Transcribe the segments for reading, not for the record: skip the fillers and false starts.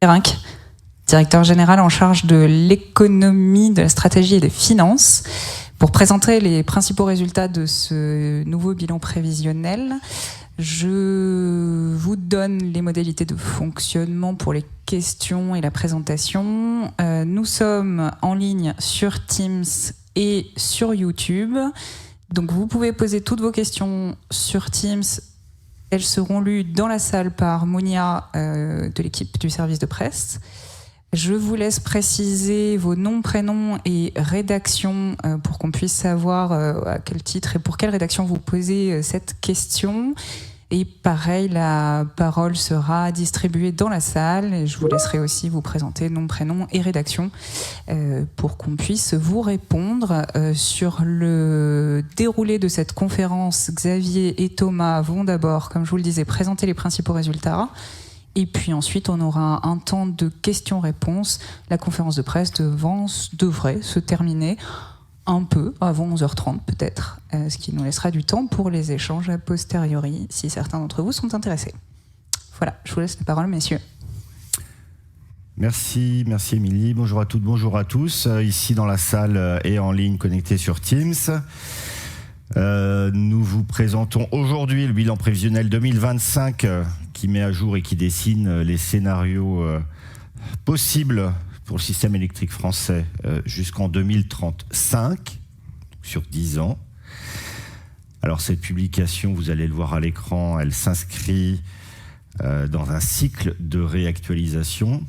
Perrinck, directeur général en charge de l'économie, de la stratégie et des finances, pour présenter les principaux résultats de ce nouveau bilan prévisionnel. Je vous donne les modalités de fonctionnement pour les questions et la présentation. Nous sommes en ligne sur Teams et sur YouTube. Donc vous pouvez poser toutes vos questions sur Teams. Elles seront lues dans la salle par Mounia de l'équipe du service de presse. Je vous laisse préciser vos noms, prénoms et rédactions pour qu'on puisse savoir à quel titre et pour quelle rédaction vous posez cette question. Et pareil, la parole sera distribuée dans la salle et je vous laisserai aussi vous présenter nom, prénom et rédaction pour qu'on puisse vous répondre. Sur le déroulé de cette conférence, Xavier et Thomas vont d'abord, comme je vous le disais, présenter les principaux résultats. Et puis ensuite, on aura un temps de questions-réponses. La conférence de presse devrait se terminer un peu avant 11h30 peut-être, ce qui nous laissera du temps pour les échanges a posteriori, si certains d'entre vous sont intéressés. Voilà, je vous laisse la parole, messieurs. Merci Émilie. Bonjour à toutes, bonjour à tous. Ici dans la salle et en ligne connectée sur Teams. Nous vous présentons aujourd'hui le bilan prévisionnel 2025 qui met à jour et qui dessine les scénarios possibles pour le système électrique français jusqu'en 2035, sur 10 ans. Alors cette publication, vous allez le voir à l'écran, elle s'inscrit dans un cycle de réactualisation.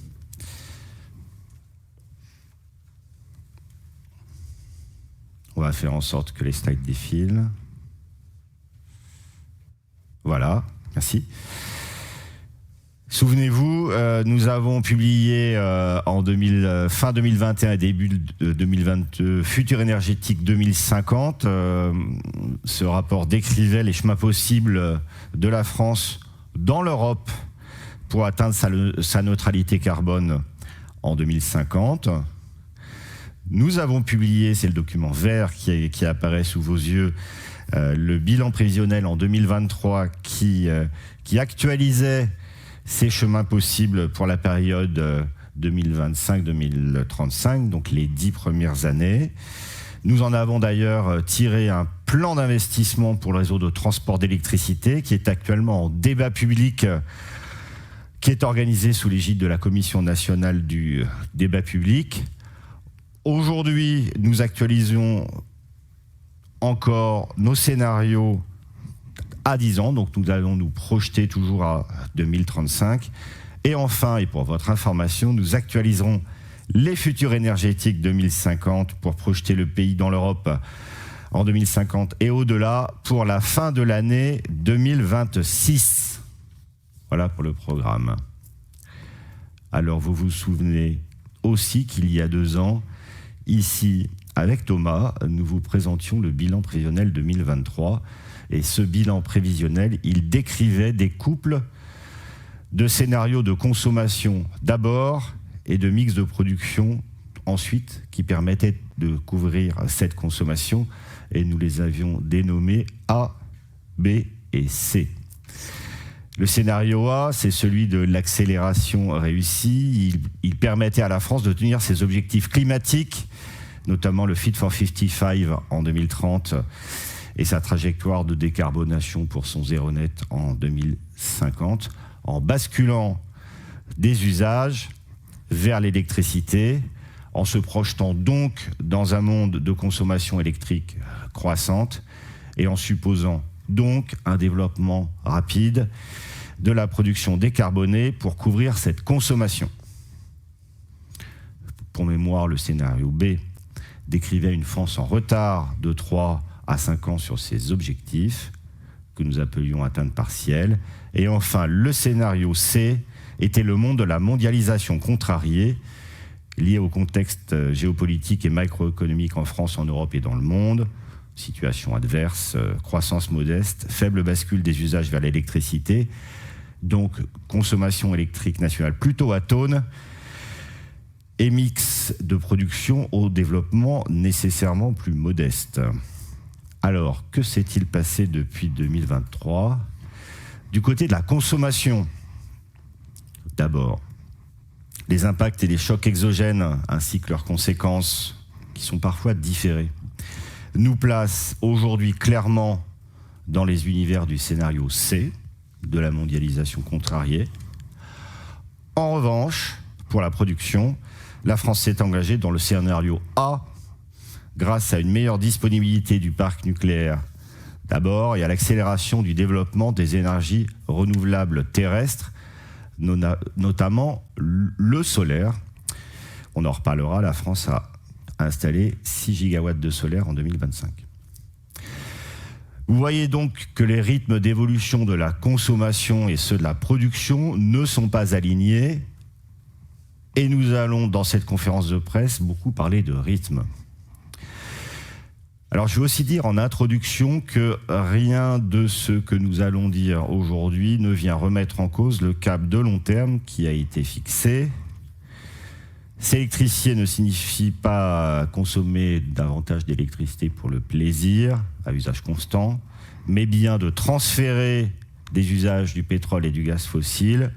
On va faire en sorte que les slides défilent. Voilà, merci. Souvenez-vous, nous avons publié fin 2021 et début 2022 Futur énergétique 2050. Ce rapport décrivait les chemins possibles de la France dans l'Europe pour atteindre sa neutralité carbone en 2050. Nous avons publié, c'est le document vert qui apparaît sous vos yeux, le bilan prévisionnel en 2023 qui actualisait ces chemins possibles pour la période 2025-2035, donc les 10 premières années. Nous en avons d'ailleurs tiré un plan d'investissement pour le réseau de transport d'électricité qui est actuellement en débat public, qui est organisé sous l'égide de la Commission nationale du débat public. Aujourd'hui, nous actualisons encore nos scénarios à 10 ans, donc nous allons nous projeter toujours à 2035. Et enfin, et pour votre information, nous actualiserons les futurs énergétiques 2050 pour projeter le pays dans l'Europe en 2050 et au-delà pour la fin de l'année 2026. Voilà pour le programme. Alors vous vous souvenez aussi qu'il y a 2 ans, ici, avec Thomas, nous vous présentions le bilan prévisionnel 2023. Et ce bilan prévisionnel, il décrivait des couples de scénarios de consommation d'abord et de mix de production ensuite qui permettaient de couvrir cette consommation. Et nous les avions dénommés A, B et C. Le scénario A, c'est celui de l'accélération réussie. Il permettait à la France de tenir ses objectifs climatiques, notamment le Fit for 55 en 2030 et sa trajectoire de décarbonation pour son zéro net en 2050, en basculant des usages vers l'électricité, en se projetant donc dans un monde de consommation électrique croissante et en supposant donc un développement rapide de la production décarbonée pour couvrir cette consommation. Pour mémoire, le scénario B décrivait une France en retard de 3 à 5 ans sur ses objectifs, que nous appelions atteinte partielle. Et enfin, le scénario C était le monde de la mondialisation contrariée, liée au contexte géopolitique et macroéconomique en France, en Europe et dans le monde. Situation adverse, croissance modeste, faible bascule des usages vers l'électricité, donc consommation électrique nationale plutôt atone, et mix de production au développement nécessairement plus modeste. Alors, que s'est-il passé depuis 2023 ? Du côté de la consommation, d'abord, les impacts et les chocs exogènes, ainsi que leurs conséquences, qui sont parfois différées, nous placent aujourd'hui clairement dans les univers du scénario C, de la mondialisation contrariée. En revanche, pour la production, la France s'est engagée dans le scénario A, grâce à une meilleure disponibilité du parc nucléaire d'abord, et à l'accélération du développement des énergies renouvelables terrestres, notamment le solaire. On en reparlera, la France a installé 6 gigawatts de solaire en 2025. Vous voyez donc que les rythmes d'évolution de la consommation et ceux de la production ne sont pas alignés, et nous allons, dans cette conférence de presse, beaucoup parler de rythme. Alors, je veux aussi dire en introduction que rien de ce que nous allons dire aujourd'hui ne vient remettre en cause le cap de long terme qui a été fixé. S'électrifier ne signifie pas consommer davantage d'électricité pour le plaisir, à usage constant, mais bien de transférer des usages du pétrole et du gaz fossile,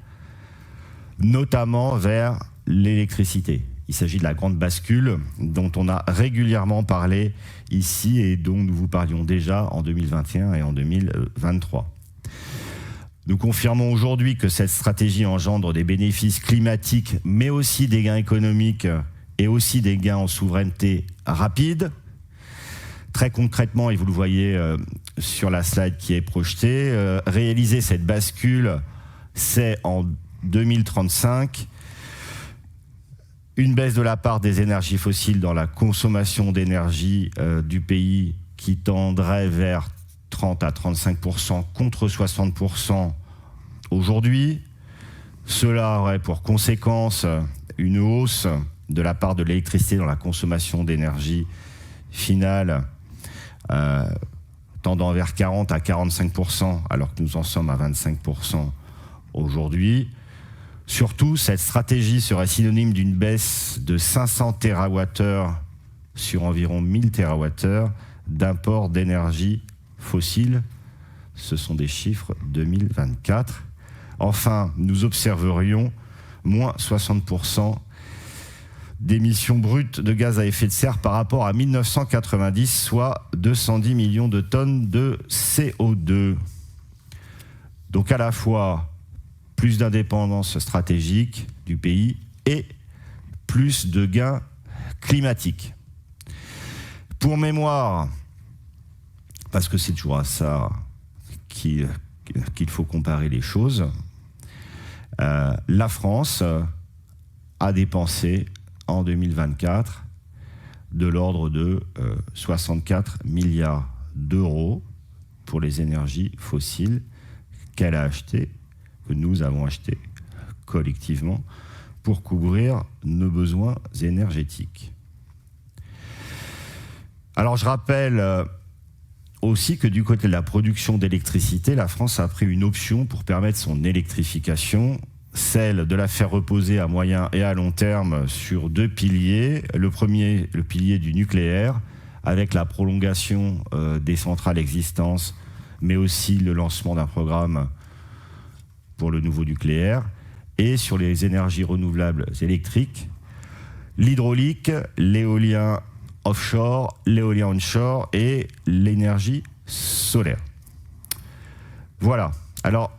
notamment vers l'électricité. Il s'agit de la grande bascule dont on a régulièrement parlé ici et dont nous vous parlions déjà en 2021 et en 2023. Nous confirmons aujourd'hui que cette stratégie engendre des bénéfices climatiques, mais aussi des gains économiques et aussi des gains en souveraineté rapides. Très concrètement, et vous le voyez sur la slide qui est projetée, réaliser cette bascule, c'est en 2035 une baisse de la part des énergies fossiles dans la consommation d'énergie du pays qui tendrait vers 30 à 35% contre 60% aujourd'hui. Cela aurait pour conséquence une hausse de la part de l'électricité dans la consommation d'énergie finale tendant vers 40 à 45%, alors que nous en sommes à 25% aujourd'hui. Surtout, cette stratégie serait synonyme d'une baisse de 500 TWh sur environ 1000 TWh d'import d'énergie fossile. Ce sont des chiffres 2024. Enfin, nous observerions moins 60% d'émissions brutes de gaz à effet de serre par rapport à 1990, soit 210 millions de tonnes de CO2. Donc à la fois plus d'indépendance stratégique du pays et plus de gains climatiques. Pour mémoire, parce que c'est toujours à ça qu'il faut comparer les choses, la France a dépensé en 2024 de l'ordre de 64 milliards d'euros pour les énergies fossiles qu'elle a achetées, que nous avons acheté collectivement pour couvrir nos besoins énergétiques. Alors je rappelle aussi que du côté de la production d'électricité, la France a pris une option pour permettre son électrification, celle de la faire reposer à moyen et à long terme sur 2 piliers. Le premier, le pilier du nucléaire, avec la prolongation des centrales existantes, mais aussi le lancement d'un programme pour le nouveau nucléaire, et sur les énergies renouvelables électriques, l'hydraulique, l'éolien offshore, l'éolien onshore et l'énergie solaire. Voilà. Alors,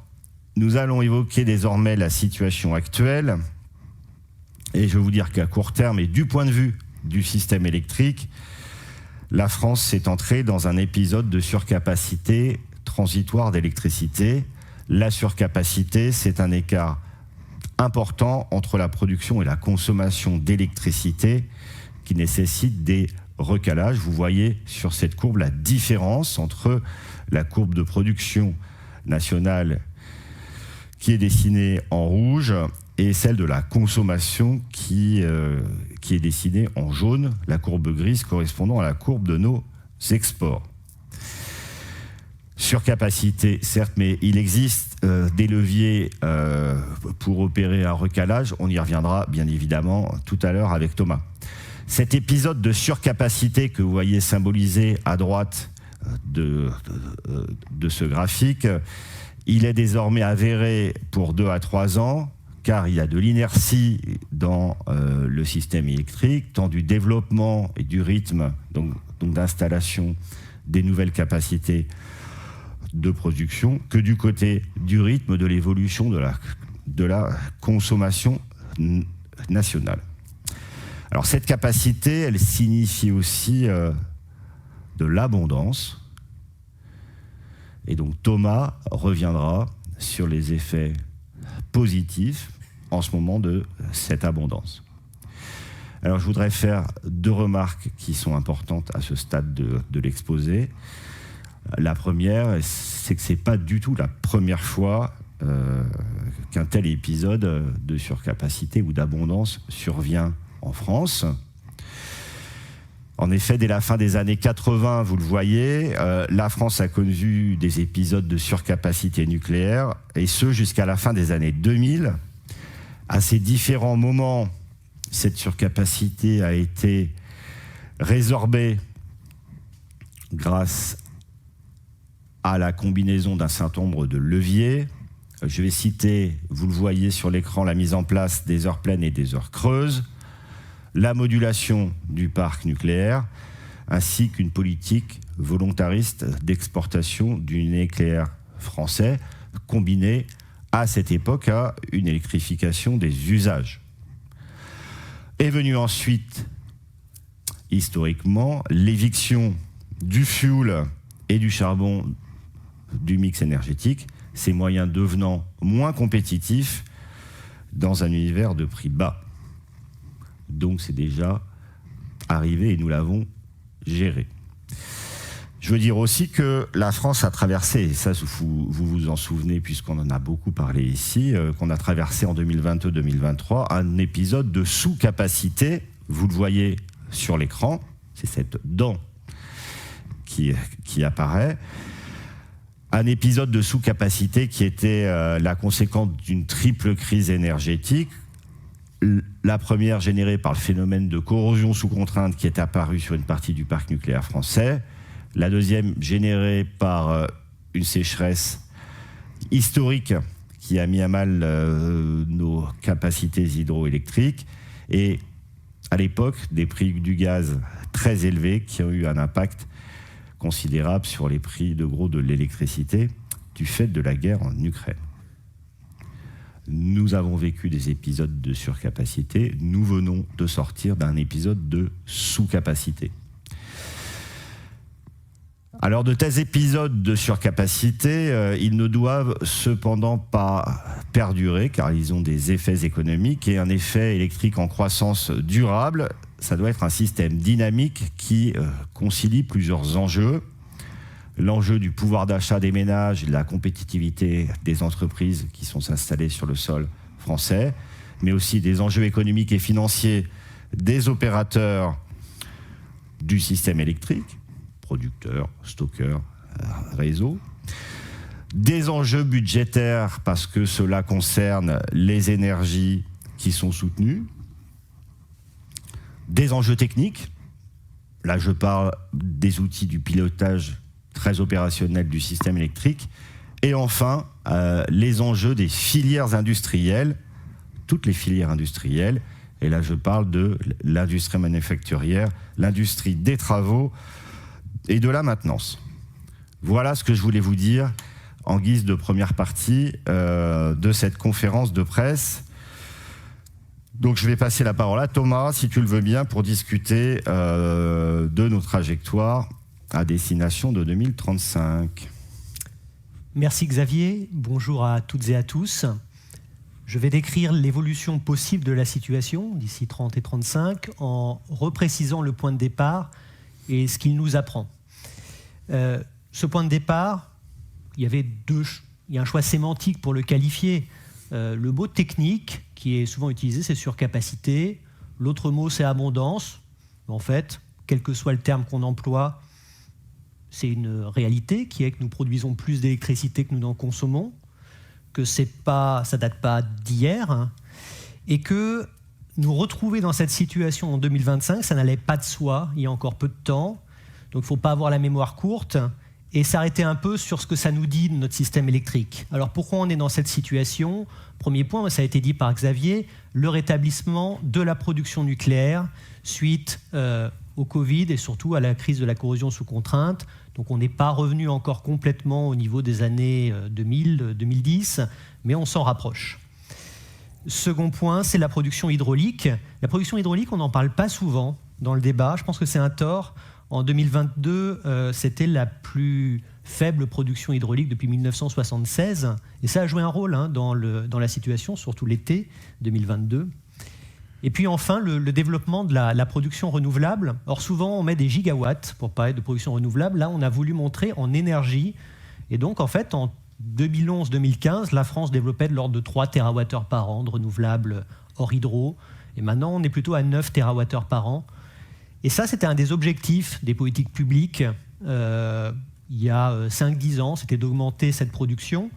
nous allons évoquer désormais la situation actuelle, et je vais vous dire qu'à court terme, et du point de vue du système électrique, la France s'est entrée dans un épisode de surcapacité transitoire d'électricité. La surcapacité, c'est un écart important entre la production et la consommation d'électricité qui nécessite des recalages. Vous voyez sur cette courbe la différence entre la courbe de production nationale qui est dessinée en rouge et celle de la consommation qui est dessinée en jaune, la courbe grise correspondant à la courbe de nos exports. Surcapacité, certes, mais il existe des leviers pour opérer un recalage. On y reviendra bien évidemment tout à l'heure avec Thomas. Cet épisode de surcapacité que vous voyez symbolisé à droite de ce graphique, il est désormais avéré pour 2 à 3 ans car il y a de l'inertie dans le système électrique, tant du développement et du rythme, donc d'installation des nouvelles capacités de production, que du côté du rythme de l'évolution de la consommation nationale. Alors cette capacité, elle signifie aussi de l'abondance. Et donc Thomas reviendra sur les effets positifs en ce moment de cette abondance. Alors je voudrais faire 2 remarques qui sont importantes à ce stade de l'exposé. La première, c'est que ce n'est pas du tout la première fois qu'un tel épisode de surcapacité ou d'abondance survient en France. En effet, dès la fin des années 80, vous le voyez, la France a connu des épisodes de surcapacité nucléaire, et ce jusqu'à la fin des années 2000. À ces différents moments, cette surcapacité a été résorbée grâce à la combinaison d'un certain nombre de leviers. Je vais citer, vous le voyez sur l'écran, la mise en place des heures pleines et des heures creuses, la modulation du parc nucléaire, ainsi qu'une politique volontariste d'exportation du nucléaire français, combinée à cette époque à une électrification des usages. Est venue ensuite, historiquement, l'éviction du fioul et du charbon du mix énergétique, ces moyens devenant moins compétitifs dans un univers de prix bas. Donc c'est déjà arrivé et nous l'avons géré. Je veux dire aussi que la France a traversé, et ça vous vous en souvenez puisqu'on en a beaucoup parlé ici, qu'on a traversé en 2022-2023 un épisode de sous-capacité, vous le voyez sur l'écran, c'est cette dent qui apparaît, un épisode de sous-capacité qui était la conséquence d'une triple crise énergétique. La première générée par le phénomène de corrosion sous contrainte qui est apparu sur une partie du parc nucléaire français. La deuxième générée par une sécheresse historique qui a mis à mal nos capacités hydroélectriques. Et à l'époque, des prix du gaz très élevés qui ont eu un impact considérable sur les prix de gros de l'électricité du fait de la guerre en Ukraine. Nous avons vécu des épisodes de surcapacité. Nous venons de sortir d'un épisode de sous-capacité. Alors, de tels épisodes de surcapacité, ils ne doivent cependant pas perdurer, car ils ont des effets économiques et un effet électrique en croissance durable. Ça doit être un système dynamique qui concilie plusieurs enjeux. L'enjeu du pouvoir d'achat des ménages, de la compétitivité des entreprises qui sont installées sur le sol français, mais aussi des enjeux économiques et financiers des opérateurs du système électrique, producteurs, stockeurs, réseaux, des enjeux budgétaires parce que cela concerne les énergies qui sont soutenues, des enjeux techniques, là je parle des outils du pilotage très opérationnel du système électrique, et enfin les enjeux des filières industrielles, toutes les filières industrielles, et là je parle de l'industrie manufacturière, l'industrie des travaux et de la maintenance. Voilà ce que je voulais vous dire en guise de première partie de cette conférence de presse. Donc je vais passer la parole à Thomas, si tu le veux bien, pour discuter de nos trajectoires à destination de 2035. Merci Xavier, bonjour à toutes et à tous. Je vais décrire l'évolution possible de la situation d'ici 30 et 35 en reprécisant le point de départ et ce qu'il nous apprend. Ce point de départ, il y a un choix sémantique pour le qualifier. Le mot technique qui est souvent utilisé, c'est surcapacité. L'autre mot, c'est abondance. En fait, quel que soit le terme qu'on emploie, c'est une réalité qui est que nous produisons plus d'électricité que nous n'en consommons, que ça date pas d'hier, hein, et que nous retrouver dans cette situation en 2025, ça n'allait pas de soi, il y a encore peu de temps, donc il ne faut pas avoir la mémoire courte, et s'arrêter un peu sur ce que ça nous dit de notre système électrique. Alors pourquoi on est dans cette situation ? Premier point, ça a été dit par Xavier, le rétablissement de la production nucléaire suite au Covid et surtout à la crise de la corrosion sous contrainte. Donc on n'est pas revenu encore complètement au niveau des années 2000-2010, mais on s'en rapproche. Second point, c'est la production hydraulique. La production hydraulique, on n'en parle pas souvent dans le débat. Je pense que c'est un tort. En 2022, c'était la plus faible production hydraulique depuis 1976. Et ça a joué un rôle dans la situation, surtout l'été 2022. Et puis enfin, le développement de la production renouvelable. Or, souvent, on met des gigawatts pour parler de production renouvelable. Là, on a voulu montrer en énergie. Et donc, en fait, en 2011-2015, la France développait de l'ordre de 3 TWh par an de renouvelables hors hydro. Et maintenant, on est plutôt à 9 TWh par an. Et ça, c'était un des objectifs des politiques publiques il y a 5-10 ans, c'était d'augmenter cette production.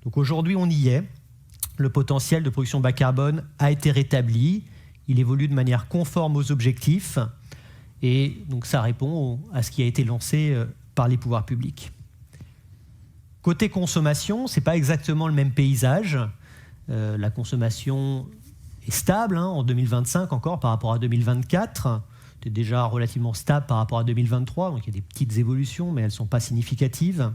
Donc aujourd'hui, on y est. Le potentiel de production bas carbone a été rétabli. Il évolue de manière conforme aux objectifs. Et donc ça répond à ce qui a été lancé par les pouvoirs publics. Côté consommation, ce n'est pas exactement le même paysage. La consommation est stable en 2025 encore par rapport à 2024. C'est déjà relativement stable par rapport à 2023, donc il y a des petites évolutions, mais elles ne sont pas significatives.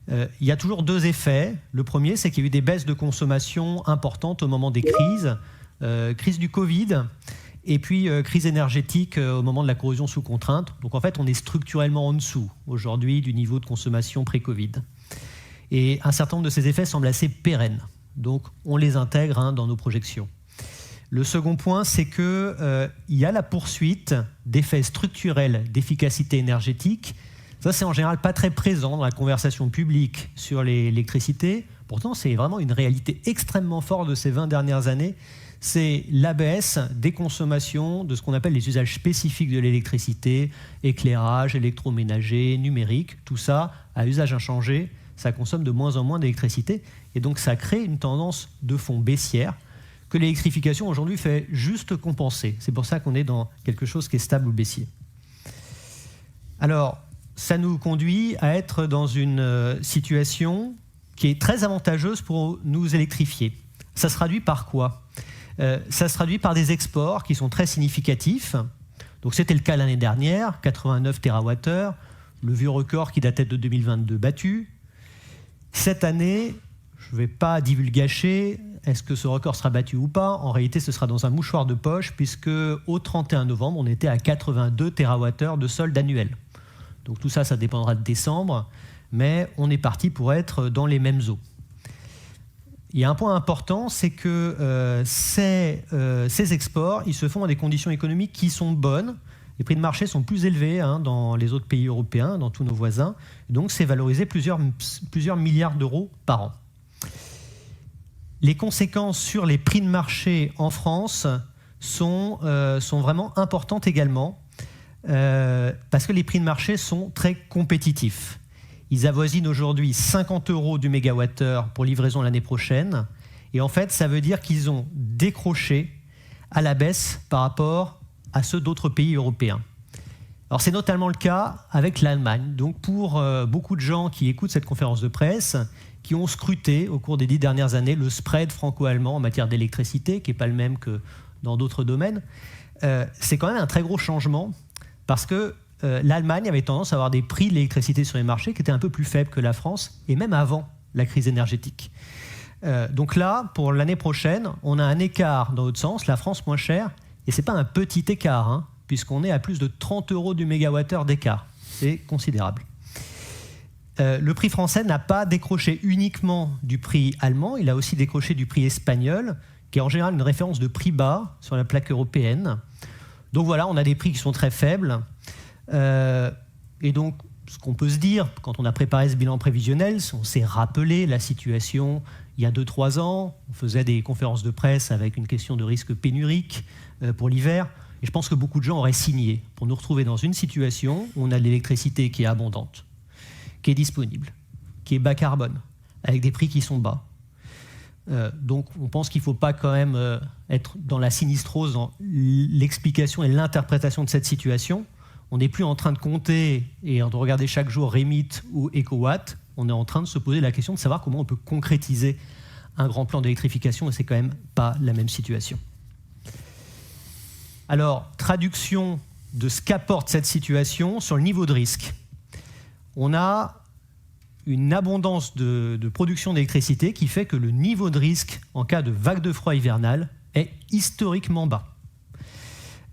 Il y a toujours 2 effets. Le premier, c'est qu'il y a eu des baisses de consommation importantes au moment des crises. Crise du Covid, et puis crise énergétique au moment de la corrosion sous contrainte. Donc en fait, on est structurellement en dessous aujourd'hui du niveau de consommation pré-Covid. Et un certain nombre de ces effets semblent assez pérennes. Donc on les intègre dans nos projections. Le second point, c'est qu'il y a la poursuite d'effets structurels d'efficacité énergétique. Ça, c'est en général pas très présent dans la conversation publique sur l'électricité. Pourtant, c'est vraiment une réalité extrêmement forte de ces 20 dernières années. C'est la baisse des consommations de ce qu'on appelle les usages spécifiques de l'électricité, éclairage, électroménager, numérique, tout ça à usage inchangé, ça consomme de moins en moins d'électricité. Et donc ça crée une tendance de fond baissière que l'électrification aujourd'hui fait juste compenser. C'est pour ça qu'on est dans quelque chose qui est stable ou baissier. Alors, ça nous conduit à être dans une situation qui est très avantageuse pour nous électrifier. Ça se traduit par quoi ? Ça se traduit par des exports qui sont très significatifs. Donc c'était le cas l'année dernière, 89 TWh, le vieux record qui datait de 2022 battu. Cette année, je ne vais pas divulgacher, est-ce que ce record sera battu ou pas ? En réalité, ce sera dans un mouchoir de poche, puisque au 31 novembre, on était à 82 TWh de solde annuel. Donc tout ça, ça dépendra de décembre, mais on est parti pour être dans les mêmes eaux. Il y a un point important, c'est que ces exports, ils se font à des conditions économiques qui sont bonnes. Les prix de marché sont plus élevés dans les autres pays européens, dans tous nos voisins. Donc c'est valorisé plusieurs milliards d'euros par an. Les conséquences sur les prix de marché en France sont vraiment importantes également, parce que les prix de marché sont très compétitifs. Ils avoisinent aujourd'hui 50 € du mégawattheure pour livraison l'année prochaine. Et en fait, ça veut dire qu'ils ont décroché à la baisse par rapport à ceux d'autres pays européens. Alors c'est notamment le cas avec l'Allemagne. Donc pour beaucoup de gens qui écoutent cette conférence de presse, qui ont scruté au cours des 10 dernières années le spread franco-allemand en matière d'électricité, qui n'est pas le même que dans d'autres domaines, c'est quand même un très gros changement, parce que l'Allemagne avait tendance à avoir des prix de l'électricité sur les marchés qui étaient un peu plus faibles que la France, et même avant la crise énergétique. Donc là, pour l'année prochaine, on a un écart dans l'autre sens, la France moins chère, et ce n'est pas un petit écart, puisqu'on est à plus de 30 € du mégawattheure d'écart. C'est considérable. Le prix français n'a pas décroché uniquement du prix allemand, il a aussi décroché du prix espagnol, qui est en général une référence de prix bas sur la plaque européenne. Donc voilà, on a des prix qui sont très faibles. Et donc, ce qu'on peut se dire, quand on a préparé ce bilan prévisionnel, on s'est rappelé la situation il y a 2-3 ans. On faisait des conférences de presse avec une question de risque pénurique pour l'hiver. Et je pense que beaucoup de gens auraient signé pour nous retrouver dans une situation où on a de l'électricité qui est abondante, qui est disponible, qui est bas carbone, avec des prix qui sont bas. Donc on pense qu'il ne faut pas quand même être dans la sinistrose, dans l'explication et l'interprétation de cette situation. On n'est plus en train de compter et de regarder chaque jour Remit ou EcoWatt. On est en train de se poser la question de savoir comment on peut concrétiser un grand plan d'électrification, et c'est quand même pas la même situation. Alors, traduction de ce qu'apporte cette situation sur le niveau de risque. On a une abondance de production d'électricité qui fait que le niveau de risque en cas de vague de froid hivernale est historiquement bas.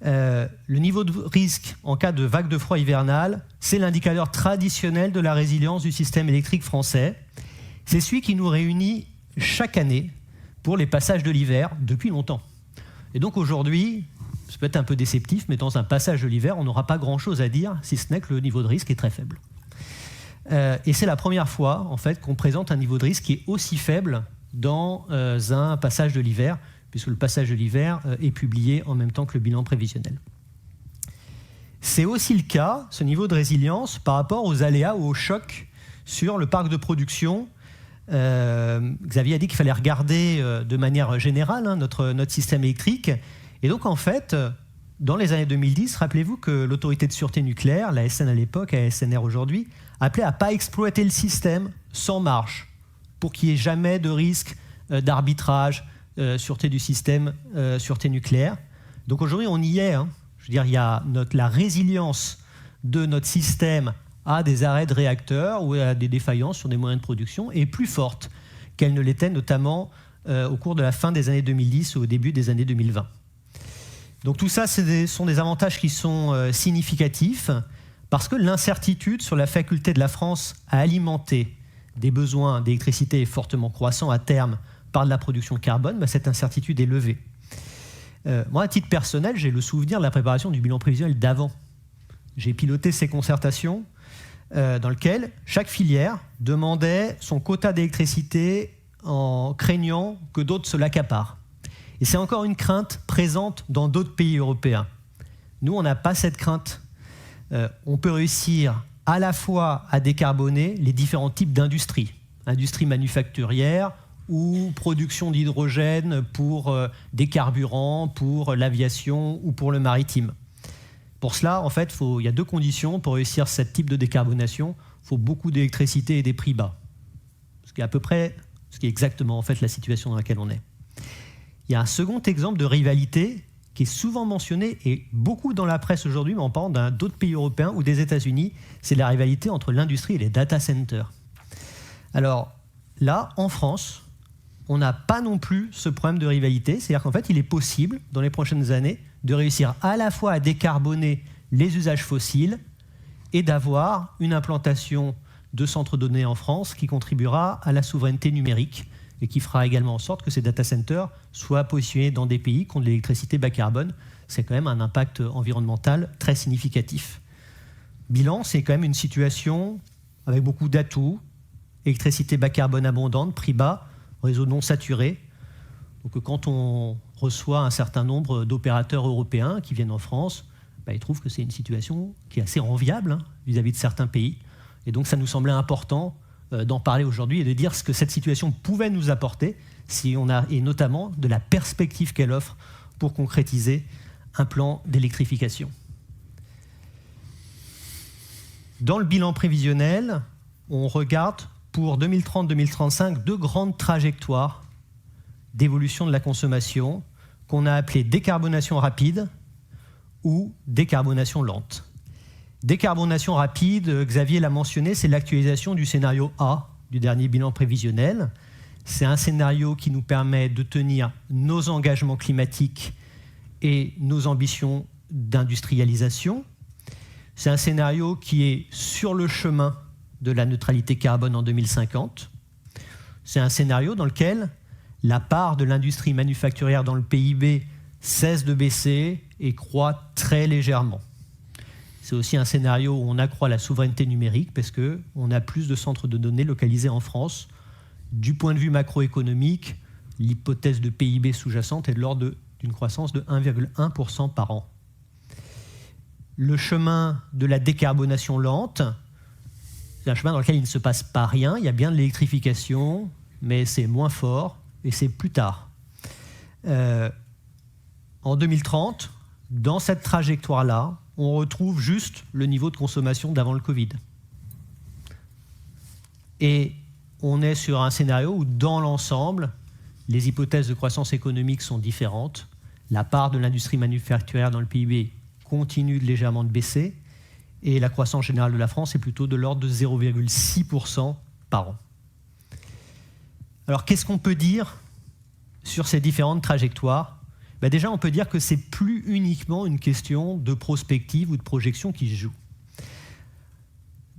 Le niveau de risque en cas de vague de froid hivernale, c'est l'indicateur traditionnel de la résilience du système électrique français. C'est celui qui nous réunit chaque année pour les passages de l'hiver depuis longtemps. Et donc aujourd'hui, ça peut être un peu déceptif, mais dans un passage de l'hiver, on n'aura pas grand-chose à dire, si ce n'est que le niveau de risque est très faible. Et c'est la première fois, en fait, qu'on présente un niveau de risque qui est aussi faible dans un passage de l'hiver, puisque le passage de l'hiver est publié en même temps que le bilan prévisionnel. C'est aussi le cas, ce niveau de résilience, par rapport aux aléas ou aux chocs sur le parc de production. Xavier a dit qu'il fallait regarder de manière générale notre système électrique. Et donc, en fait, dans les années 2010, rappelez-vous que l'autorité de sûreté nucléaire, la SN à l'époque, ASNR aujourd'hui, appelait à ne pas exploiter le système sans marge, pour qu'il n'y ait jamais de risque d'arbitrage, sûreté du système, sûreté nucléaire. Donc aujourd'hui, on y est. Je veux dire, il y a la résilience de notre système à des arrêts de réacteurs ou à des défaillances sur des moyens de production est plus forte qu'elle ne l'était notamment au cours de la fin des années 2010 ou au début des années 2020. Donc tout ça, sont des avantages qui sont significatifs parce que l'incertitude sur la faculté de la France à alimenter des besoins d'électricité est fortement croissant à terme par de la production de carbone, cette incertitude est levée. Moi, à titre personnel, j'ai le souvenir de la préparation du bilan prévisionnel d'avant. J'ai piloté ces concertations dans lesquelles chaque filière demandait son quota d'électricité en craignant que d'autres se l'accaparent. Et c'est encore une crainte présente dans d'autres pays européens. Nous, on n'a pas cette crainte. On peut réussir à la fois à décarboner les différents types d'industries. Industrie manufacturière ou production d'hydrogène pour des carburants, pour l'aviation ou pour le maritime. Pour cela, en fait, il y a deux conditions pour réussir ce type de décarbonation. Il faut beaucoup d'électricité et des prix bas. Ce qui est exactement en fait, la situation dans laquelle on est. Il y a un second exemple de rivalité qui est souvent mentionné, et beaucoup dans la presse aujourd'hui, mais en parlant d'autres pays européens ou des États-Unis, c'est la rivalité entre l'industrie et les data centers. Alors là, en France, on n'a pas non plus ce problème de rivalité. C'est-à-dire qu'en fait, il est possible, dans les prochaines années, de réussir à la fois à décarboner les usages fossiles et d'avoir une implantation de centres de données en France qui contribuera à la souveraineté numérique et qui fera également en sorte que ces data centers soient positionnés dans des pays qui ont de l'électricité bas carbone. C'est quand même un impact environnemental très significatif. Bilan, c'est quand même une situation avec beaucoup d'atouts, électricité bas carbone abondante, prix bas, réseau non saturé. Donc quand on reçoit un certain nombre d'opérateurs européens qui viennent en France, ils trouvent que c'est une situation qui est assez enviable vis-à-vis de certains pays. Et donc ça nous semblait important d'en parler aujourd'hui et de dire ce que cette situation pouvait nous apporter et notamment de la perspective qu'elle offre pour concrétiser un plan d'électrification. Dans le bilan prévisionnel, on regarde pour 2030-2035 deux grandes trajectoires d'évolution de la consommation qu'on a appelées décarbonation rapide ou décarbonation lente. Décarbonation rapide, Xavier l'a mentionné, c'est l'actualisation du scénario A du dernier bilan prévisionnel. C'est un scénario qui nous permet de tenir nos engagements climatiques et nos ambitions d'industrialisation. C'est un scénario qui est sur le chemin de la neutralité carbone en 2050. C'est un scénario dans lequel la part de l'industrie manufacturière dans le PIB cesse de baisser et croît très légèrement. C'est aussi un scénario où on accroît la souveraineté numérique parce qu'on a plus de centres de données localisés en France. Du point de vue macroéconomique, l'hypothèse de PIB sous-jacente est de l'ordre d'une croissance de 1,1% par an. Le chemin de la décarbonation lente, c'est un chemin dans lequel il ne se passe pas rien. Il y a bien de l'électrification, mais c'est moins fort et c'est plus tard. En 2030, dans cette trajectoire-là, on retrouve juste le niveau de consommation d'avant le Covid. Et on est sur un scénario où, dans l'ensemble, les hypothèses de croissance économique sont différentes. La part de l'industrie manufacturière dans le PIB continue légèrement de baisser, et la croissance générale de la France est plutôt de l'ordre de 0,6% par an. Alors, qu'est-ce qu'on peut dire sur ces différentes trajectoires ? Déjà, on peut dire que ce n'est plus uniquement une question de prospective ou de projection qui se joue.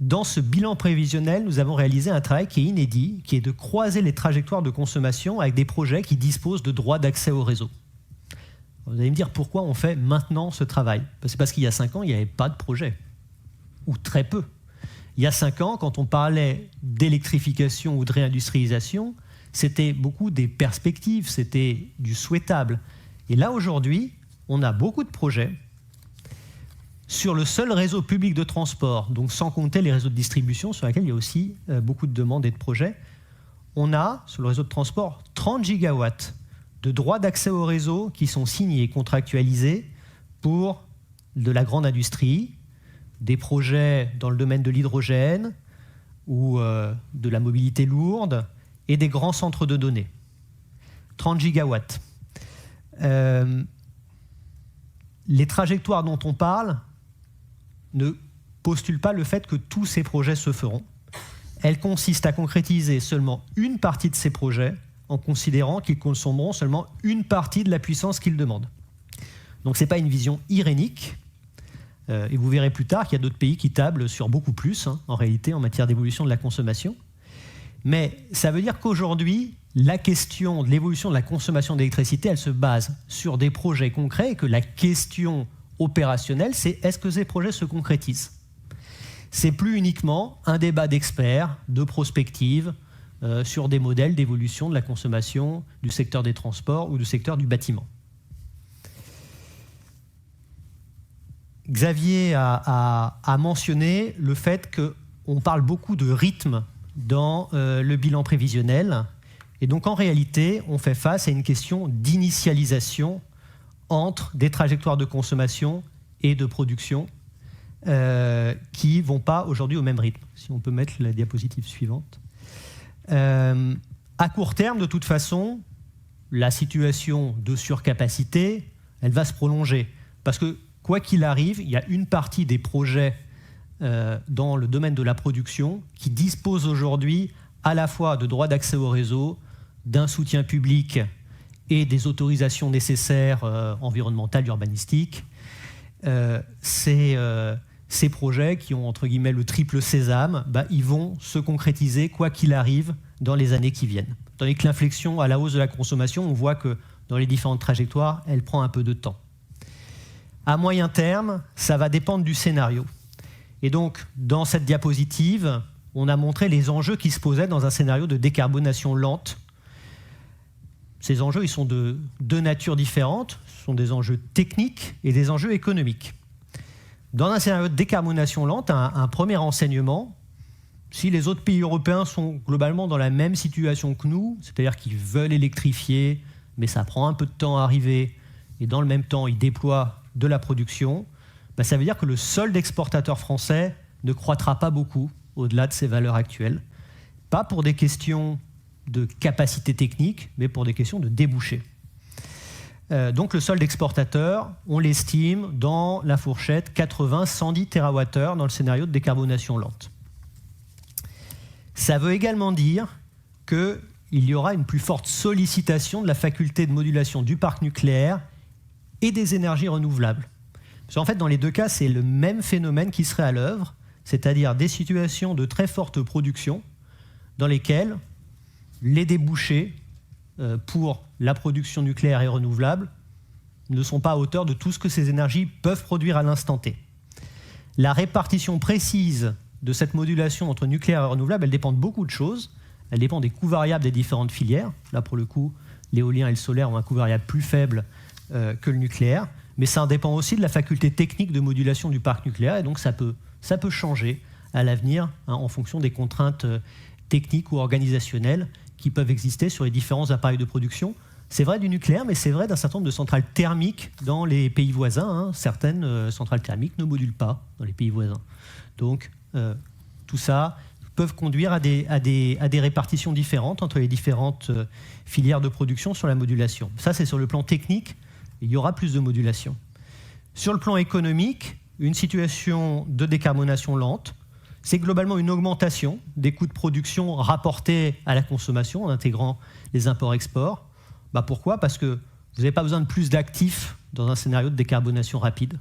Dans ce bilan prévisionnel, nous avons réalisé un travail qui est inédit, qui est de croiser les trajectoires de consommation avec des projets qui disposent de droits d'accès au réseau. Vous allez me dire pourquoi on fait maintenant ce travail ? C'est parce qu'il y a 5 ans, il n'y avait pas de projet, ou très peu. Il y a 5 ans, quand on parlait d'électrification ou de réindustrialisation, c'était beaucoup des perspectives, c'était du souhaitable. Et là, aujourd'hui, on a beaucoup de projets sur le seul réseau public de transport, donc sans compter les réseaux de distribution sur lesquels il y a aussi beaucoup de demandes et de projets. On a, sur le réseau de transport, 30 gigawatts de droits d'accès au réseau qui sont signés et contractualisés pour de la grande industrie, des projets dans le domaine de l'hydrogène ou de la mobilité lourde et des grands centres de données. 30 gigawatts. Les trajectoires dont on parle ne postulent pas le fait que tous ces projets se feront. Elles consistent à concrétiser seulement une partie de ces projets en considérant qu'ils consommeront seulement une partie de la puissance qu'ils demandent. Donc ce n'est pas une vision irénique, et vous verrez plus tard qu'il y a d'autres pays qui tablent sur beaucoup plus, en réalité, en matière d'évolution de la consommation. Mais ça veut dire qu'aujourd'hui, la question de l'évolution de la consommation d'électricité, elle se base sur des projets concrets et que la question opérationnelle, c'est est-ce que ces projets se concrétisent ? C'est plus uniquement un débat d'experts, de prospective, sur des modèles d'évolution de la consommation du secteur des transports ou du secteur du bâtiment. Xavier a mentionné le fait qu'on parle beaucoup de rythme dans le bilan prévisionnel. Et donc, en réalité, on fait face à une question d'initialisation entre des trajectoires de consommation et de production qui ne vont pas aujourd'hui au même rythme. Si on peut mettre la diapositive suivante. À court terme, de toute façon, la situation de surcapacité, elle va se prolonger. Parce que, quoi qu'il arrive, il y a une partie des projets dans le domaine de la production qui disposent aujourd'hui à la fois de droits d'accès au réseau, d'un soutien public et des autorisations nécessaires environnementales, urbanistiques. Ces projets qui ont entre guillemets le triple sésame, ils vont se concrétiser quoi qu'il arrive dans les années qui viennent. Tandis que l'inflexion à la hausse de la consommation, on voit que dans les différentes trajectoires, elle prend un peu de temps. À moyen terme, ça va dépendre du scénario. Et donc, dans cette diapositive, on a montré les enjeux qui se posaient dans un scénario de décarbonation lente. Ces enjeux, ils sont de deux natures différentes. Ce sont des enjeux techniques et des enjeux économiques. Dans un scénario de décarbonation lente, un premier enseignement, si les autres pays européens sont globalement dans la même situation que nous, c'est-à-dire qu'ils veulent électrifier, mais ça prend un peu de temps à arriver, et dans le même temps, ils déploient de la production, ça veut dire que le solde exportateur français ne croîtra pas beaucoup au-delà de ses valeurs actuelles. Pas pour des questions de capacité technique, mais pour des questions de débouchés. Donc le solde exportateur, on l'estime dans la fourchette 80-110 TWh dans le scénario de décarbonation lente. Ça veut également dire qu'il y aura une plus forte sollicitation de la faculté de modulation du parc nucléaire et des énergies renouvelables. Parce qu'en fait, dans les deux cas, c'est le même phénomène qui serait à l'œuvre, c'est-à-dire des situations de très forte production dans lesquelles les débouchés pour la production nucléaire et renouvelable ne sont pas à hauteur de tout ce que ces énergies peuvent produire à l'instant T. La répartition précise de cette modulation entre nucléaire et renouvelable, elle dépend de beaucoup de choses. Elle dépend des coûts variables des différentes filières. Là, pour le coup, l'éolien et le solaire ont un coût variable plus faible que le nucléaire. Mais ça dépend aussi de la faculté technique de modulation du parc nucléaire. Et donc, ça peut changer à l'avenir en fonction des contraintes techniques ou organisationnelles qui peuvent exister sur les différents appareils de production, C'est vrai du nucléaire, mais c'est vrai d'un certain nombre de centrales thermiques dans les pays voisins. Certaines centrales thermiques ne modulent pas dans les pays voisins. Donc, tout ça peuvent conduire à des répartitions différentes entre les différentes filières de production sur la modulation. Ça, c'est sur le plan technique. Il y aura plus de modulation. Sur le plan économique, une situation de décarbonation lente, c'est globalement une augmentation des coûts de production rapportés à la consommation en intégrant les imports-exports. Pourquoi ? Parce que vous n'avez pas besoin de plus d'actifs dans un scénario de décarbonation rapide.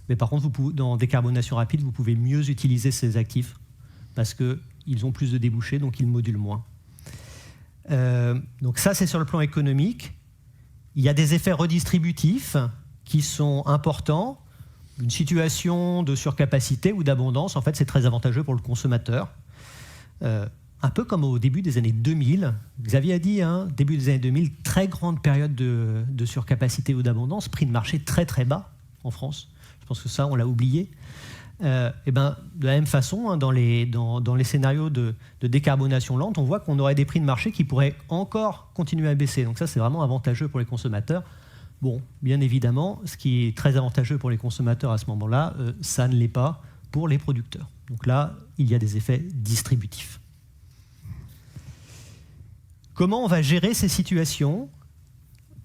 Mais par contre, dans décarbonation rapide, vous pouvez mieux utiliser ces actifs parce qu'ils ont plus de débouchés, donc ils modulent moins. Donc ça, c'est sur le plan économique. Il y a des effets redistributifs qui sont importants. Une situation de surcapacité ou d'abondance, en fait, c'est très avantageux pour le consommateur. Un peu comme au début des années 2000. Xavier a dit, début des années 2000, très grande période de surcapacité ou d'abondance, prix de marché très très bas en France. Je pense que ça, on l'a oublié. De la même façon, dans les scénarios de décarbonation lente, on voit qu'on aurait des prix de marché qui pourraient encore continuer à baisser. Donc ça, c'est vraiment avantageux pour les consommateurs. Bon, bien évidemment, ce qui est très avantageux pour les consommateurs à ce moment-là, ça ne l'est pas pour les producteurs. Donc là, il y a des effets distributifs. Comment on va gérer ces situations ?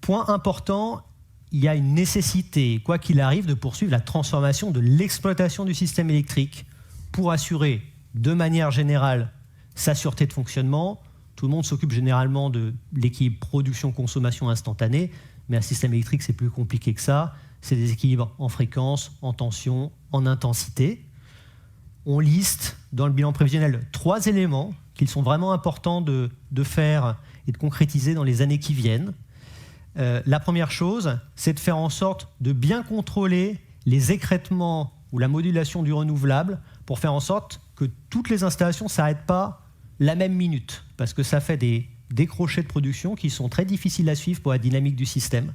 Point important, il y a une nécessité, quoi qu'il arrive, de poursuivre la transformation de l'exploitation du système électrique pour assurer, de manière générale, sa sûreté de fonctionnement. Tout le monde s'occupe généralement de l'équilibre production-consommation instantanée, mais un système électrique, c'est plus compliqué que ça. C'est des équilibres en fréquence, en tension, en intensité. On liste dans le bilan prévisionnel 3 éléments qu'il sont vraiment importants de faire et de concrétiser dans les années qui viennent. La première chose, c'est de faire en sorte de bien contrôler les écrêtements ou la modulation du renouvelable pour faire en sorte que toutes les installations ne s'arrêtent pas la même minute, parce que ça fait des décrochés de production qui sont très difficiles à suivre pour la dynamique du système.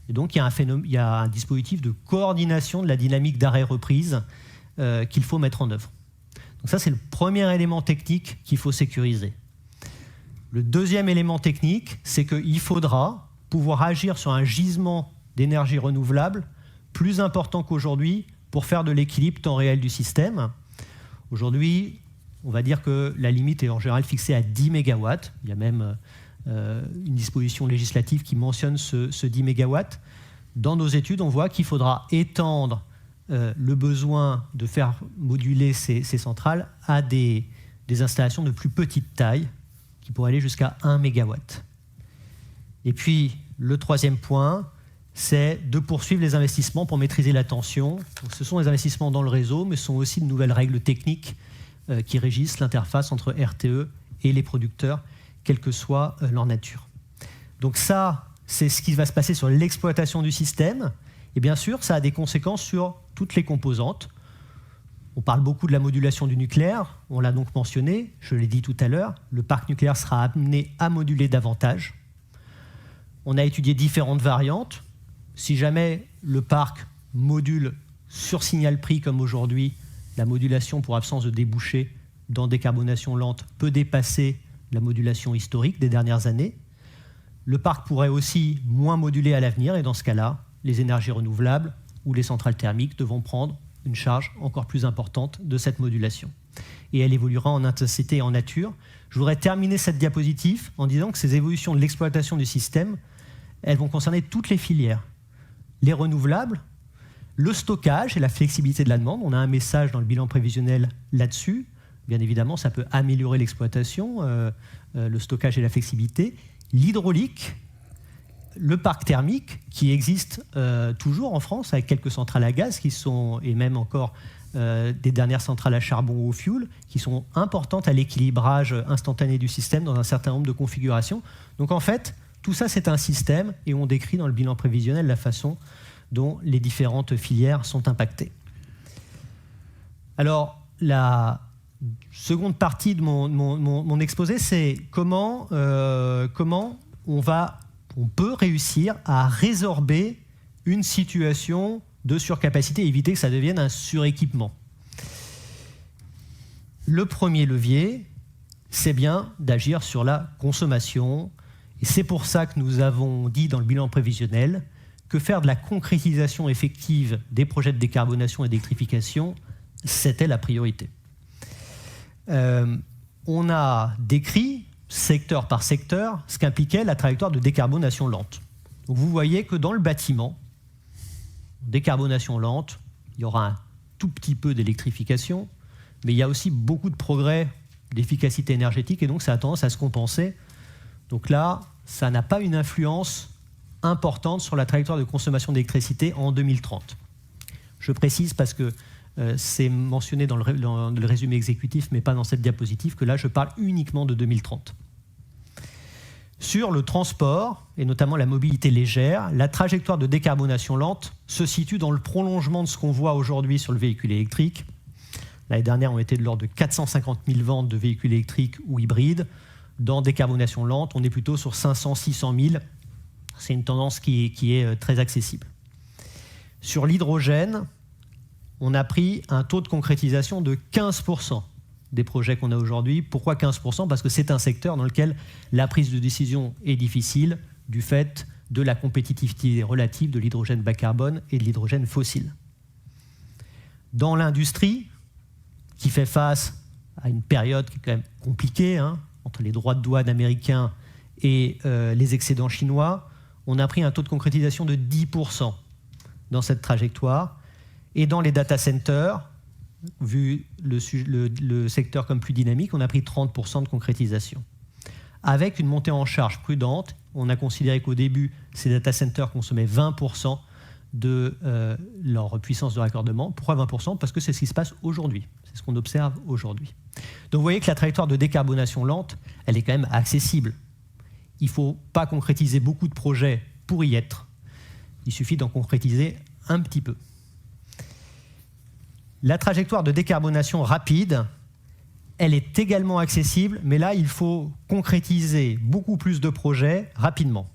Et donc, il y a un dispositif de coordination de la dynamique d'arrêt-reprise qu'il faut mettre en œuvre. Donc ça, c'est le premier élément technique qu'il faut sécuriser. Le deuxième élément technique, c'est qu'il faudra pouvoir agir sur un gisement d'énergie renouvelable plus important qu'aujourd'hui pour faire de l'équilibre temps réel du système. Aujourd'hui, on va dire que la limite est en général fixée à 10 MW. Il y a même une disposition législative qui mentionne ce 10 MW. Dans nos études, on voit qu'il faudra étendre le besoin de faire moduler ces centrales à des installations de plus petite taille qui pourraient aller jusqu'à 1 MW. Et puis, le troisième point, c'est de poursuivre les investissements pour maîtriser la tension. Donc, ce sont des investissements dans le réseau, mais ce sont aussi de nouvelles règles techniques qui régissent l'interface entre RTE et les producteurs, quelle que soit leur nature. Donc ça, c'est ce qui va se passer sur l'exploitation du système. Et bien sûr, ça a des conséquences sur toutes les composantes. On parle beaucoup de la modulation du nucléaire, on l'a donc mentionné, je l'ai dit tout à l'heure, le parc nucléaire sera amené à moduler davantage. On a étudié différentes variantes. Si jamais le parc module sur signal prix comme aujourd'hui, la modulation pour absence de débouchés dans décarbonation lente peut dépasser la modulation historique des dernières années. Le parc pourrait aussi moins moduler à l'avenir et dans ce cas-là, les énergies renouvelables ou les centrales thermiques devront prendre une charge encore plus importante de cette modulation. Et elle évoluera en intensité et en nature. Je voudrais terminer cette diapositive en disant que ces évolutions de l'exploitation du système, elles vont concerner toutes les filières. Les renouvelables, le stockage et la flexibilité de la demande. On a un message dans le bilan prévisionnel là-dessus. Bien évidemment, ça peut améliorer l'exploitation, le stockage et la flexibilité. L'hydraulique, le parc thermique qui existe toujours en France avec quelques centrales à gaz qui sont, et même encore des dernières centrales à charbon ou au fioul qui sont importantes à l'équilibrage instantané du système dans un certain nombre de configurations. Donc en fait, tout ça c'est un système et on décrit dans le bilan prévisionnel la façon dont les différentes filières sont impactées. Alors la seconde partie de mon exposé, c'est comment on peut réussir à résorber une situation de surcapacité et éviter que ça devienne un suréquipement. Le premier levier, c'est bien d'agir sur la consommation Et c'est pour ça que nous avons dit dans le bilan prévisionnel que faire de la concrétisation effective des projets de décarbonation et d'électrification, c'était la priorité. On a décrit, secteur par secteur, ce qu'impliquait la trajectoire de décarbonation lente. Donc vous voyez que dans le bâtiment, décarbonation lente, il y aura un tout petit peu d'électrification, mais il y a aussi beaucoup de progrès d'efficacité énergétique et donc ça a tendance à se compenser. Donc là, ça n'a pas une influence importante sur la trajectoire de consommation d'électricité en 2030. Je précise parce que c'est mentionné dans le résumé exécutif, mais pas dans cette diapositive, que là, je parle uniquement de 2030. Sur le transport, et notamment la mobilité légère, la trajectoire de décarbonation lente se situe dans le prolongement de ce qu'on voit aujourd'hui sur le véhicule électrique. L'année dernière, on était de l'ordre de 450 000 ventes de véhicules électriques ou hybrides. Dans décarbonation lente, on est plutôt sur 500-600 000. C'est une tendance qui est très accessible. Sur l'hydrogène, on a pris un taux de concrétisation de 15% des projets qu'on a aujourd'hui. Pourquoi 15% ? Parce que c'est un secteur dans lequel la prise de décision est difficile du fait de la compétitivité relative de l'hydrogène bas carbone et de l'hydrogène fossile. Dans l'industrie, qui fait face à une période qui est quand même compliquée, entre les droits de douane américains et les excédents chinois, on a pris un taux de concrétisation de 10% dans cette trajectoire. Et dans les data centers, vu le secteur comme plus dynamique, on a pris 30% de concrétisation. Avec une montée en charge prudente, on a considéré qu'au début, ces data centers consommaient 20% de leur puissance de raccordement. Pourquoi 20% ? Parce que c'est ce qui se passe aujourd'hui. C'est ce qu'on observe aujourd'hui. Donc vous voyez que la trajectoire de décarbonation lente, elle est quand même accessible. Il ne faut pas concrétiser beaucoup de projets pour y être. Il suffit d'en concrétiser un petit peu. La trajectoire de décarbonation rapide, elle est également accessible, mais là, il faut concrétiser beaucoup plus de projets rapidement.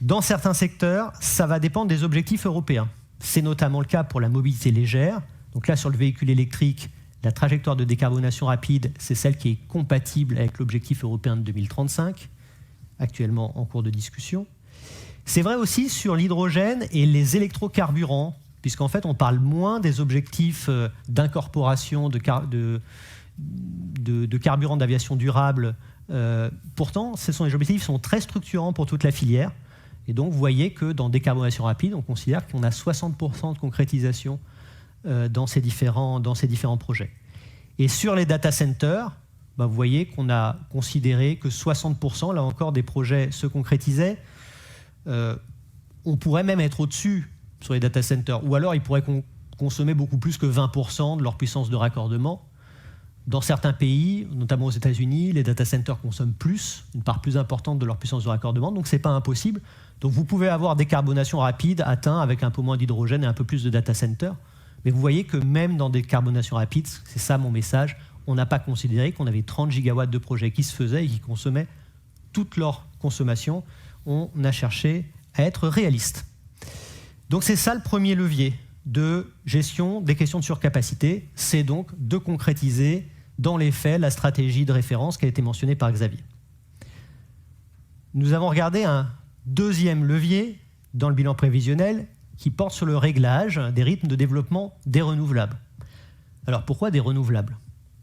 Dans certains secteurs, ça va dépendre des objectifs européens. C'est notamment le cas pour la mobilité légère. Donc là, sur le véhicule électrique, la trajectoire de décarbonation rapide, c'est celle qui est compatible avec l'objectif européen de 2035, actuellement en cours de discussion. C'est vrai aussi sur l'hydrogène et les électrocarburants, puisqu'en fait, on parle moins des objectifs d'incorporation de carburants d'aviation durable. Pourtant, ce sont des objectifs qui sont très structurants pour toute la filière. Et donc, vous voyez que dans décarbonation rapide, on considère qu'on a 60% de concrétisation dans ces différents projets. Et sur les data centers, vous voyez qu'on a considéré que 60%, là encore, des projets se concrétisaient. On pourrait même être au-dessus sur les data centers, ou alors ils pourraient consommer beaucoup plus que 20% de leur puissance de raccordement. Dans certains pays, notamment aux États-Unis, les data centers consomment plus, une part plus importante de leur puissance de raccordement, donc ce n'est pas impossible. Donc vous pouvez avoir décarbonation rapide atteint avec un peu moins d'hydrogène et un peu plus de data centers, mais vous voyez que même dans décarbonation rapide, c'est ça mon message, on n'a pas considéré qu'on avait 30 gigawatts de projets qui se faisaient et qui consommaient toute leur consommation. On a cherché à être réaliste. Donc c'est ça le premier levier de gestion des questions de surcapacité, c'est donc de concrétiser dans les faits la stratégie de référence qui a été mentionnée par Xavier. Nous avons regardé un deuxième levier dans le bilan prévisionnel qui porte sur le réglage des rythmes de développement des renouvelables. Alors pourquoi des renouvelables ?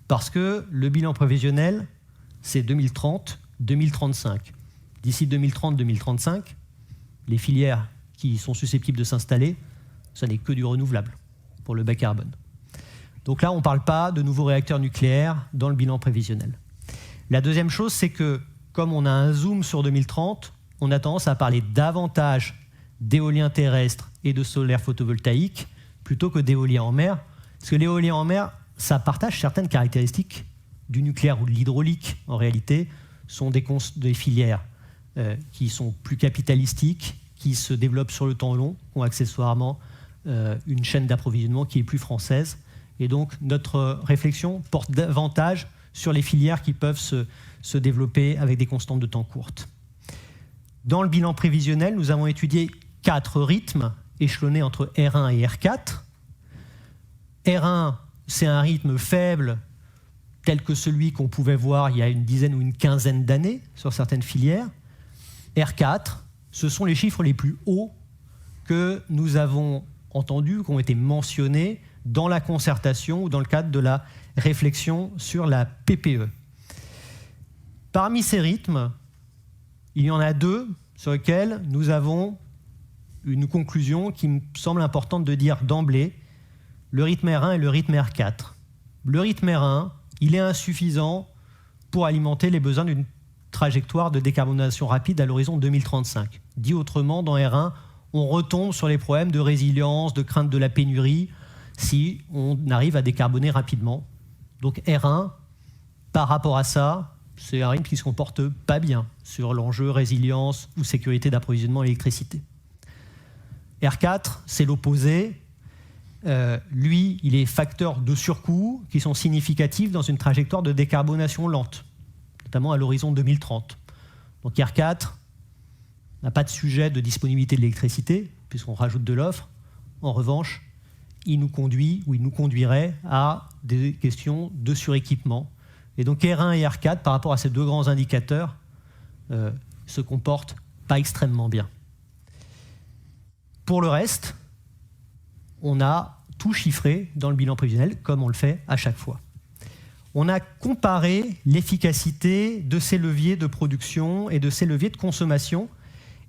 Parce que le bilan prévisionnel, c'est 2030-2035. D'ici 2030-2035, les filières qui sont susceptibles de s'installer, ce n'est que du renouvelable pour le bas carbone. Donc là, on ne parle pas de nouveaux réacteurs nucléaires dans le bilan prévisionnel. La deuxième chose, c'est que comme on a un zoom sur 2030, on a tendance à parler davantage d'éolien terrestre et de solaire photovoltaïque plutôt que d'éolien en mer, parce que l'éolien en mer, ça partage certaines caractéristiques du nucléaire ou de l'hydraulique. En réalité, sont des filières qui sont plus capitalistiques, qui se développent sur le temps long, ont accessoirement une chaîne d'approvisionnement qui est plus française. Et donc, notre réflexion porte davantage sur les filières qui peuvent se développer avec des constantes de temps courtes. Dans le bilan prévisionnel, nous avons étudié 4 rythmes échelonnés entre R1 et R4. R1, c'est un rythme faible, tel que celui qu'on pouvait voir il y a une dizaine ou une quinzaine d'années sur certaines filières. R4, ce sont les chiffres les plus hauts que nous avons entendus, qui ont été mentionnés dans la concertation ou dans le cadre de la réflexion sur la PPE. Parmi ces rythmes, il y en a deux sur lesquels nous avons une conclusion qui me semble importante de dire d'emblée, le rythme R1 et le rythme R4. Le rythme R1, il est insuffisant pour alimenter les besoins d'une trajectoire de décarbonation rapide à l'horizon 2035. Dit autrement, dans R1, on retombe sur les problèmes de résilience, de crainte de la pénurie, si on arrive à décarboner rapidement. Donc R1, par rapport à ça, c'est un rythme qui ne se comporte pas bien sur l'enjeu résilience ou sécurité d'approvisionnement en électricité. R4, c'est l'opposé. Lui, il est facteur de surcoût qui sont significatifs dans une trajectoire de décarbonation lente, notamment à l'horizon 2030. Donc R4 n'a pas de sujet de disponibilité de l'électricité, puisqu'on rajoute de l'offre. En revanche, il nous conduit ou il nous conduirait à des questions de suréquipement. Et donc R1 et R4, par rapport à ces deux grands indicateurs, se comportent pas extrêmement bien. Pour le reste, on a tout chiffré dans le bilan prévisionnel, comme on le fait à chaque fois. On a comparé l'efficacité de ces leviers de production et de ces leviers de consommation,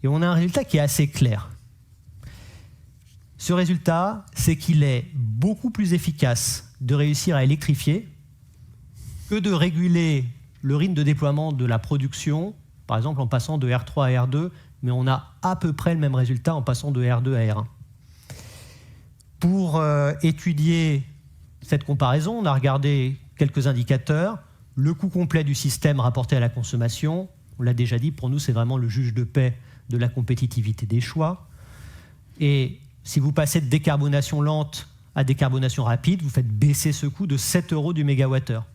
et on a un résultat qui est assez clair. Ce résultat, c'est qu'il est beaucoup plus efficace de réussir à électrifier que de réguler le rythme de déploiement de la production, par exemple en passant de R3 à R2, mais on a à peu près le même résultat en passant de R2 à R1. Pour étudier cette comparaison, on a regardé quelques indicateurs. Le coût complet du système rapporté à la consommation, on l'a déjà dit, pour nous c'est vraiment le juge de paix de la compétitivité des choix. Et si vous passez de décarbonation lente à décarbonation rapide, vous faites baisser ce coût de 7 € du mégawattheure.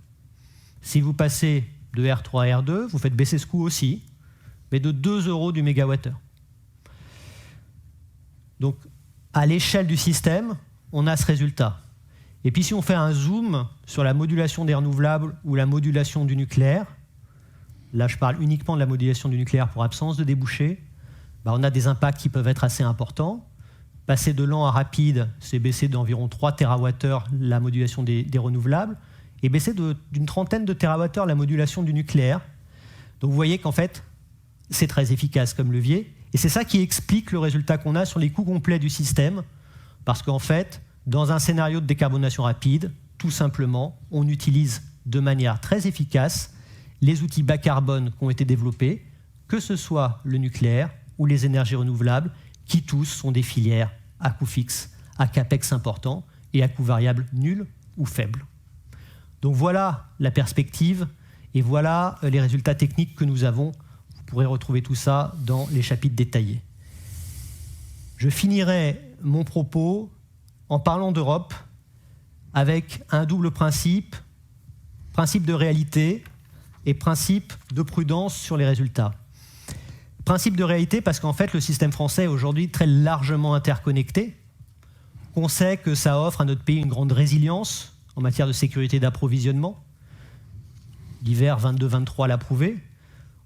Si vous passez de R3 à R2, vous faites baisser ce coût aussi, mais de 2 € du mégawattheure. Donc, à l'échelle du système, on a ce résultat. Et puis si on fait un zoom sur la modulation des renouvelables ou la modulation du nucléaire, là je parle uniquement de la modulation du nucléaire pour absence de débouchés, on a des impacts qui peuvent être assez importants. Passer de lent à rapide, c'est baisser d'environ 3 TWh la modulation des renouvelables, et baisser d'une trentaine de TWh la modulation du nucléaire. Donc vous voyez qu'en fait, c'est très efficace comme levier, et c'est ça qui explique le résultat qu'on a sur les coûts complets du système, parce qu'en fait, dans un scénario de décarbonation rapide, tout simplement, on utilise de manière très efficace les outils bas carbone qui ont été développés, que ce soit le nucléaire ou les énergies renouvelables, qui tous sont des filières à coût fixe, à capex important et à coût variable nul ou faible. Donc voilà la perspective et voilà les résultats techniques que nous avons. Vous pourrez retrouver tout ça dans les chapitres détaillés. Je finirai mon propos en parlant d'Europe avec un double principe, principe de réalité et principe de prudence sur les résultats. Principe de réalité parce qu'en fait le système français est aujourd'hui très largement interconnecté. On sait que ça offre à notre pays une grande résilience en matière de sécurité d'approvisionnement. L'hiver 22-23 l'a prouvé.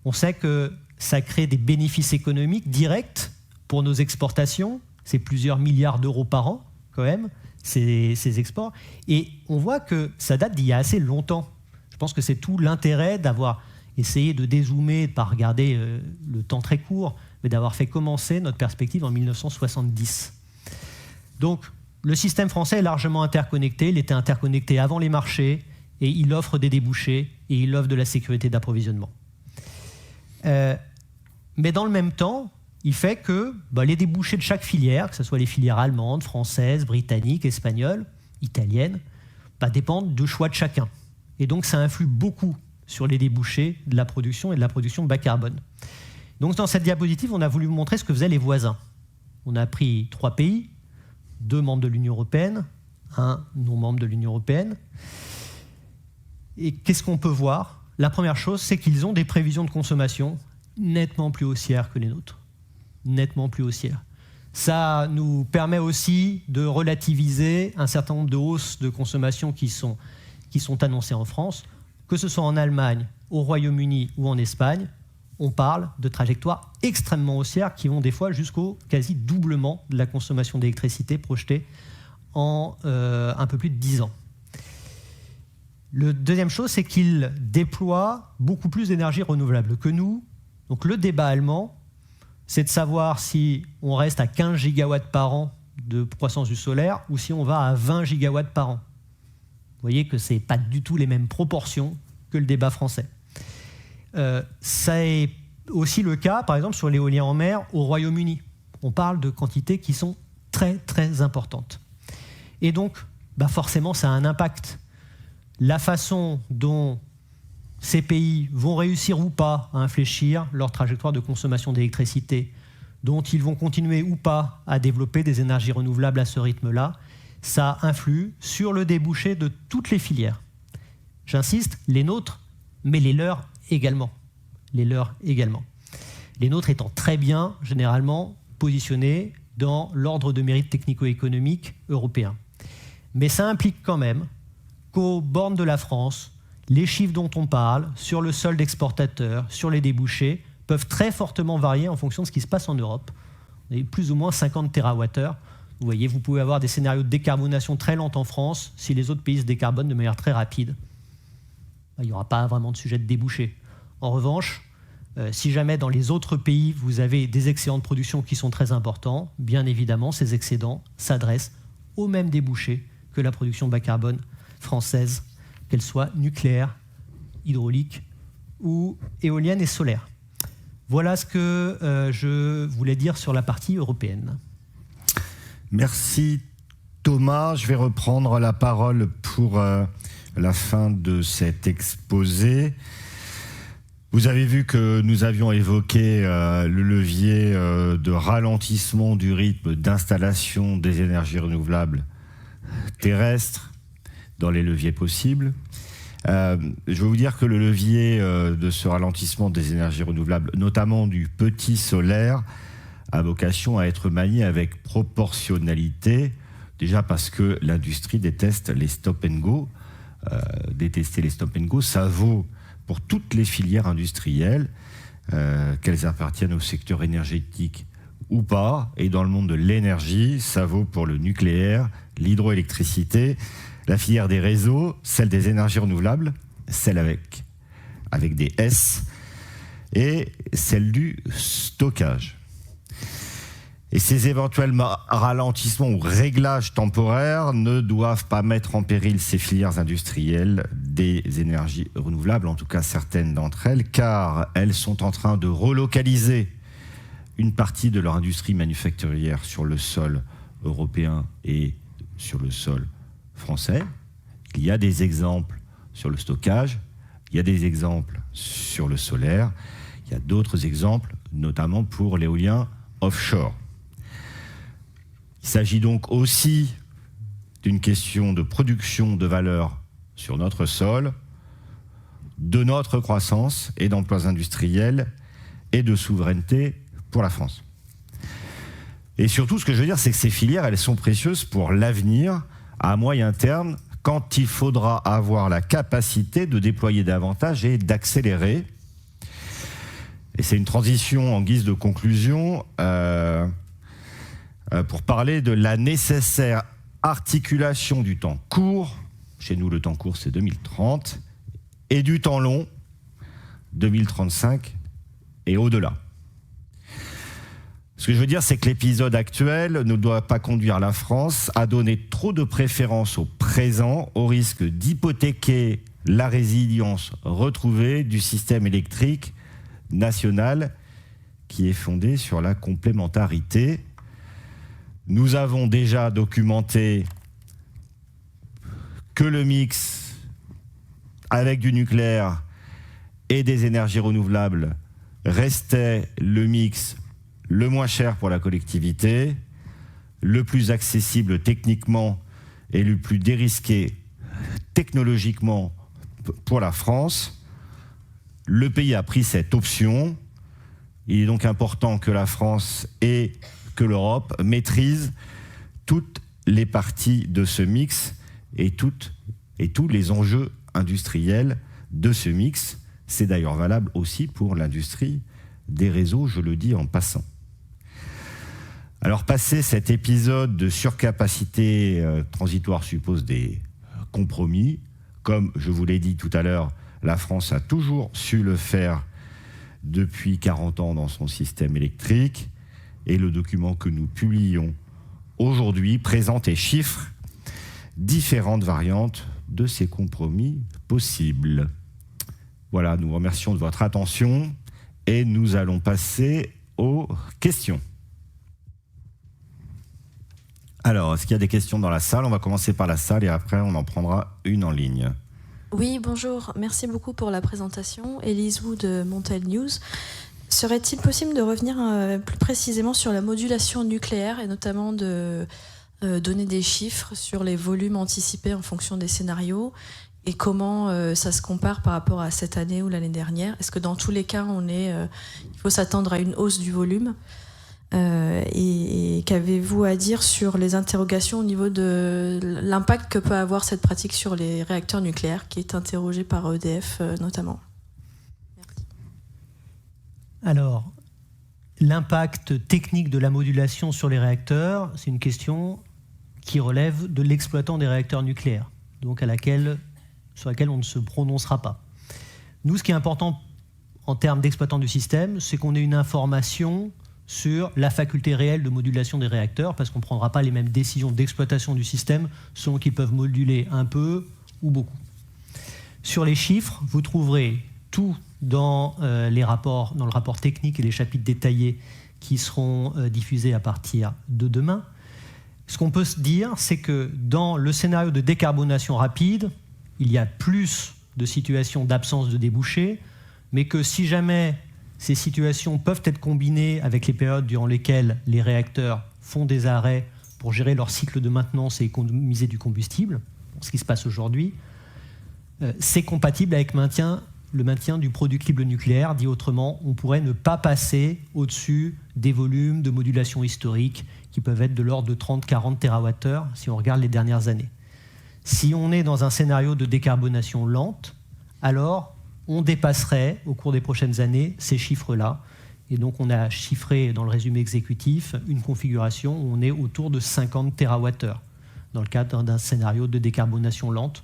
On sait que ça crée des bénéfices économiques directs pour nos exportations. C'est plusieurs milliards d'euros par an, quand même, ces exports. Et on voit que ça date d'il y a assez longtemps. Je pense que c'est tout l'intérêt d'avoir essayé de dézoomer, de ne pas regarder le temps très court, mais d'avoir fait commencer notre perspective en 1970. Donc, le système français est largement interconnecté. Il était interconnecté avant les marchés et il offre des débouchés et il offre de la sécurité d'approvisionnement. Mais dans le même temps, il fait que les débouchés de chaque filière, que ce soit les filières allemandes, françaises, britanniques, espagnoles, italiennes, dépendent du choix de chacun. Et donc ça influe beaucoup sur les débouchés de la production et de la production bas carbone. Donc dans cette diapositive, on a voulu vous montrer ce que faisaient les voisins. On a pris 3 pays, 2 membres de l'Union européenne, 1 non-membre de l'Union européenne. Et qu'est-ce qu'on peut voir ? La première chose, c'est qu'ils ont des prévisions de consommation nettement plus haussières que les nôtres. Nettement plus haussières. Ça nous permet aussi de relativiser un certain nombre de hausses de consommation qui sont annoncées en France, que ce soit en Allemagne, au Royaume-Uni ou en Espagne. on parle de trajectoires extrêmement haussières qui vont des fois jusqu'au quasi-doublement de la consommation d'électricité projetée en un peu plus de 10 ans. La deuxième chose, c'est qu'ils déploient beaucoup plus d'énergie renouvelable que nous. Donc le débat allemand, c'est de savoir si on reste à 15 gigawatts par an de croissance du solaire ou si on va à 20 gigawatts par an. Vous voyez que ce n'est pas du tout les mêmes proportions que le débat français. Ça est aussi le cas, par exemple, sur l'éolien en mer au Royaume-Uni. On parle de quantités qui sont très, très importantes. Et donc, forcément, ça a un impact. La façon dont ces pays vont réussir ou pas à infléchir leur trajectoire de consommation d'électricité, dont ils vont continuer ou pas à développer des énergies renouvelables à ce rythme-là, ça influe sur le débouché de toutes les filières. J'insiste, les nôtres, mais les leurs également. Les leurs également. Les nôtres étant très bien, généralement, positionnés dans l'ordre de mérite technico-économique européen. Mais ça implique quand même qu'aux bornes de la France, les chiffres dont on parle, sur le solde exportateur, sur les débouchés, peuvent très fortement varier en fonction de ce qui se passe en Europe. On a plus ou moins 50 TWh. Vous voyez, vous pouvez avoir des scénarios de décarbonation très lents en France si les autres pays se décarbonent de manière très rapide. Il n'y aura pas vraiment de sujet de débouché. En revanche, si jamais dans les autres pays, vous avez des excédents de production qui sont très importants, bien évidemment, ces excédents s'adressent aux mêmes débouchés que la production bas carbone française, qu'elle soit nucléaire, hydraulique ou éolienne et solaire. Voilà ce que je voulais dire sur la partie européenne. Merci Thomas. Je vais reprendre la parole pour la fin de cet exposé. Vous avez vu que nous avions évoqué le levier de ralentissement du rythme d'installation des énergies renouvelables terrestres dans les leviers possibles. Je veux vous dire que le levier de ce ralentissement des énergies renouvelables, notamment du petit solaire, a vocation à être manié avec proportionnalité, déjà parce que l'industrie déteste les stop and go. Détester les stop and go, ça vaut pour toutes les filières industrielles, qu'elles appartiennent au secteur énergétique ou pas, et dans le monde de l'énergie, ça vaut pour le nucléaire, l'hydroélectricité, la filière des réseaux, celle des énergies renouvelables, celle avec des S, et celle du stockage. Et ces éventuels ralentissements ou réglages temporaires ne doivent pas mettre en péril ces filières industrielles des énergies renouvelables, en tout cas certaines d'entre elles, car elles sont en train de relocaliser une partie de leur industrie manufacturière sur le sol européen et sur le sol français. Il y a des exemples sur le stockage, il y a des exemples sur le solaire, il y a d'autres exemples, notamment pour l'éolien offshore. Il s'agit donc aussi d'une question de production de valeur sur notre sol, de notre croissance et d'emplois industriels et de souveraineté pour la France. Et surtout, ce que je veux dire, c'est que ces filières, elles sont précieuses pour l'avenir, à moyen terme, quand il faudra avoir la capacité de déployer davantage et d'accélérer. Et c'est une transition en guise de conclusion pour parler de la nécessaire articulation du temps court, chez nous le temps court c'est 2030, et du temps long, 2035 et au-delà. Ce que je veux dire, c'est que l'épisode actuel ne doit pas conduire la France à donner trop de préférence au présent, au risque d'hypothéquer la résilience retrouvée du système électrique national qui est fondé sur la complémentarité. Nous avons déjà documenté que le mix avec du nucléaire et des énergies renouvelables restait le mix le moins cher pour la collectivité, le plus accessible techniquement et le plus dérisqué technologiquement pour la France. Le pays a pris cette option. Il est donc important que la France et que l'Europe maîtrisent toutes les parties de ce mix et tous les enjeux industriels de ce mix, C'est d'ailleurs valable aussi pour l'industrie des réseaux, je le dis en passant. Alors, passé cet épisode de surcapacité transitoire suppose des compromis. Comme je vous l'ai dit tout à l'heure, la France a toujours su le faire depuis 40 ans dans son système électrique. Et le document que nous publions aujourd'hui présente et chiffre différentes variantes de ces compromis possibles. Voilà, nous vous remercions de votre attention et nous allons passer aux questions. Alors, est-ce qu'il y a des questions dans la salle ? On va commencer par la salle et après on en prendra une en ligne. Oui, bonjour. Merci beaucoup pour la présentation. Élise Wu de Montel News. Serait-il possible de revenir plus précisément sur la modulation nucléaire et notamment de donner des chiffres sur les volumes anticipés en fonction des scénarios et comment ça se compare par rapport à cette année ou l'année dernière ? Est-ce que dans tous les cas, il faut s'attendre à une hausse du volume ? Et qu'avez-vous à dire sur les interrogations au niveau de l'impact que peut avoir cette pratique sur les réacteurs nucléaires, qui est interrogée par EDF notamment ? Merci. Alors, l'impact technique de la modulation sur les réacteurs, c'est une question qui relève de l'exploitant des réacteurs nucléaires, donc sur laquelle on ne se prononcera pas. Nous, ce qui est important en termes d'exploitant du système, c'est qu'on ait une information sur la faculté réelle de modulation des réacteurs, parce qu'on ne prendra pas les mêmes décisions d'exploitation du système selon qu'ils peuvent moduler un peu ou beaucoup. Sur les chiffres, vous trouverez tout dans le rapport technique et les chapitres détaillés qui seront diffusés à partir de demain. Ce qu'on peut se dire, c'est que dans le scénario de décarbonation rapide, il y a plus de situations d'absence de débouchés, mais que si jamais ces situations peuvent être combinées avec les périodes durant lesquelles les réacteurs font des arrêts pour gérer leur cycle de maintenance et économiser du combustible, ce qui se passe aujourd'hui, c'est compatible avec le maintien du productible nucléaire. Dit autrement, on pourrait ne pas passer au-dessus des volumes de modulation historique qui peuvent être de l'ordre de 30-40 TWh si on regarde les dernières années. Si on est dans un scénario de décarbonation lente, alors on dépasserait au cours des prochaines années ces chiffres-là. Et donc on a chiffré dans le résumé exécutif une configuration où on est autour de 50 TWh dans le cadre d'un scénario de décarbonation lente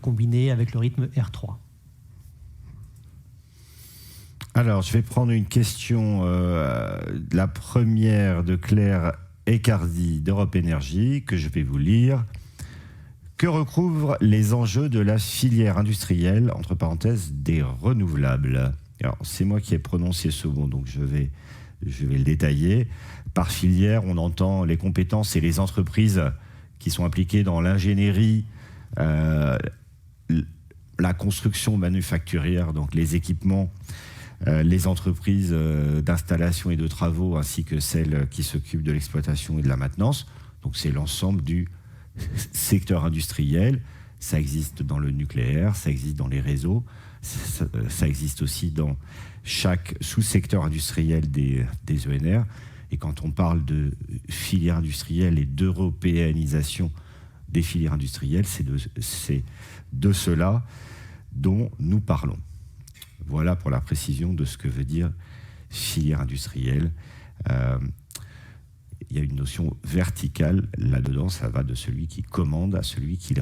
combiné avec le rythme R3. Alors, je vais prendre une question, la première de Claire Ecardi d'Europe Énergie, que je vais vous lire. Que recouvrent les enjeux de la filière industrielle, entre parenthèses, des renouvelables ? Alors, c'est moi qui ai prononcé ce mot, donc je vais le détailler. Par filière, on entend les compétences et les entreprises qui sont impliquées dans l'ingénierie, la construction manufacturière, donc les équipements, les entreprises d'installation et de travaux, ainsi que celles qui s'occupent de l'exploitation et de la maintenance. Donc, c'est l'ensemble du secteur industriel. Ça existe dans le nucléaire, ça existe dans les réseaux, ça existe aussi dans chaque sous-secteur industriel des ENR. Et quand on parle de filière industrielle et d'européanisation des filières industrielles, c'est de cela dont nous parlons. Voilà pour la précision de ce que veut dire filière industrielle. Il y a une notion verticale là-dedans, ça va de celui qui commande à celui qui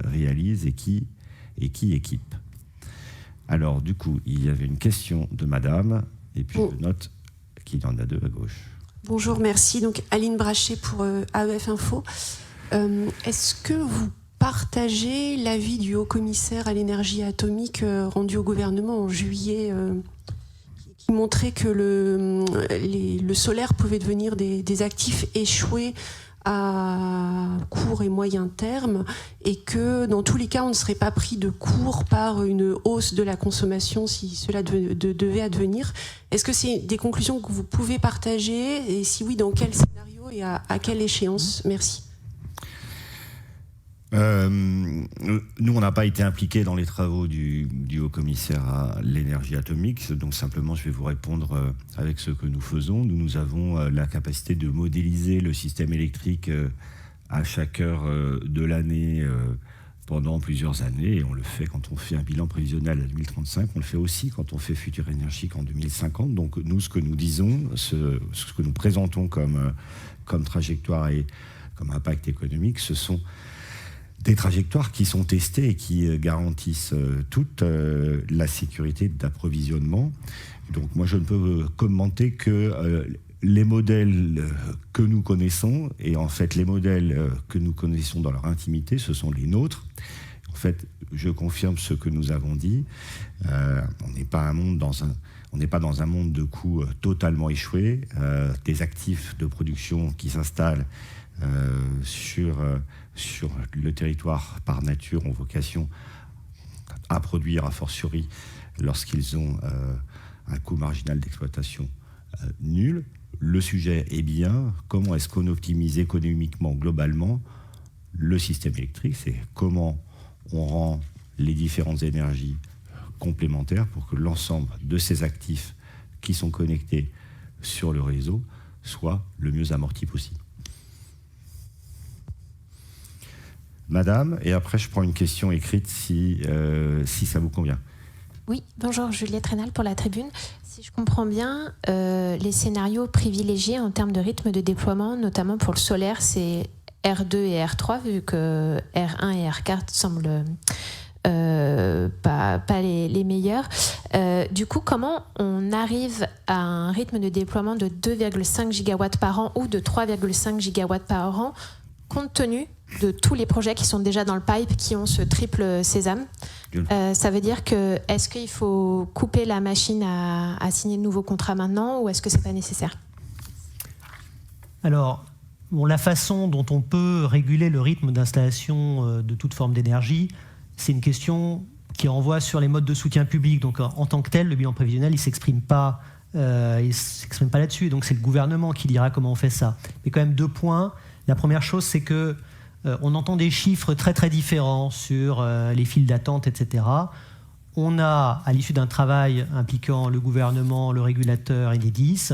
réalise et qui équipe. Alors, du coup, il y avait une question de madame, et puis je note qu'il y en a deux à gauche. Bonjour, merci. Donc, Aline Brachet pour AEF Info. Est-ce que vous partagez l'avis du haut-commissaire à l'énergie atomique rendu au gouvernement en juillet qui montrait que le solaire pouvait devenir des actifs échoués à court et moyen terme et que dans tous les cas on ne serait pas pris de court par une hausse de la consommation si cela devait advenir. Est-ce que c'est des conclusions que vous pouvez partager et si oui, dans quel scénario et à quelle échéance ? Merci. Nous, on n'a pas été impliqués dans les travaux du haut-commissaire à l'énergie atomique, donc simplement je vais vous répondre avec ce que nous faisons. Nous avons la capacité de modéliser le système électrique à chaque heure de l'année pendant plusieurs années, et on le fait quand on fait un bilan prévisionnel à 2035, on le fait aussi quand on fait Futur Énergique en 2050. Donc nous, ce que nous disons, ce que nous présentons comme trajectoire et comme impact économique, ce sont des trajectoires qui sont testées et qui garantissent toute la sécurité d'approvisionnement. Donc moi, je ne peux commenter que les modèles que nous connaissons, et en fait les modèles que nous connaissons dans leur intimité, ce sont les nôtres. En fait, je confirme ce que nous avons dit. On n'est pas dans un monde de coûts totalement échoué. Des actifs de production qui s'installent sur le territoire par nature ont vocation à produire a fortiori lorsqu'ils ont un coût marginal d'exploitation nul. Le sujet est bien comment est-ce qu'on optimise économiquement, globalement, le système électrique. C'est comment on rend les différentes énergies complémentaires pour que l'ensemble de ces actifs qui sont connectés sur le réseau soit le mieux amorti possible. Madame, et après je prends une question écrite si ça vous convient. Oui, bonjour, Juliette Rénal pour la Tribune. Si je comprends bien, les scénarios privilégiés en termes de rythme de déploiement, notamment pour le solaire, c'est R2 et R3, vu que R1 et R4 semblent pas les meilleurs. Du coup, comment on arrive à un rythme de déploiement de 2,5 gigawatts par an ou de 3,5 gigawatts par an, compte tenu de tous les projets qui sont déjà dans le pipe, qui ont ce triple sésame? Ça veut dire que, est-ce qu'il faut couper la machine à signer de nouveaux contrats maintenant, ou est-ce que c'est pas nécessaire? Alors, la façon dont on peut réguler le rythme d'installation de toute forme d'énergie, c'est une question qui renvoie sur les modes de soutien public. Donc, en tant que tel, le bilan prévisionnel, il s'exprime pas là-dessus. Donc, c'est le gouvernement qui dira comment on fait ça. Mais quand même, 2 points. La première chose, c'est que on entend des chiffres très très différents sur les files d'attente, etc. On a, à l'issue d'un travail impliquant le gouvernement, le régulateur et l'EDIS,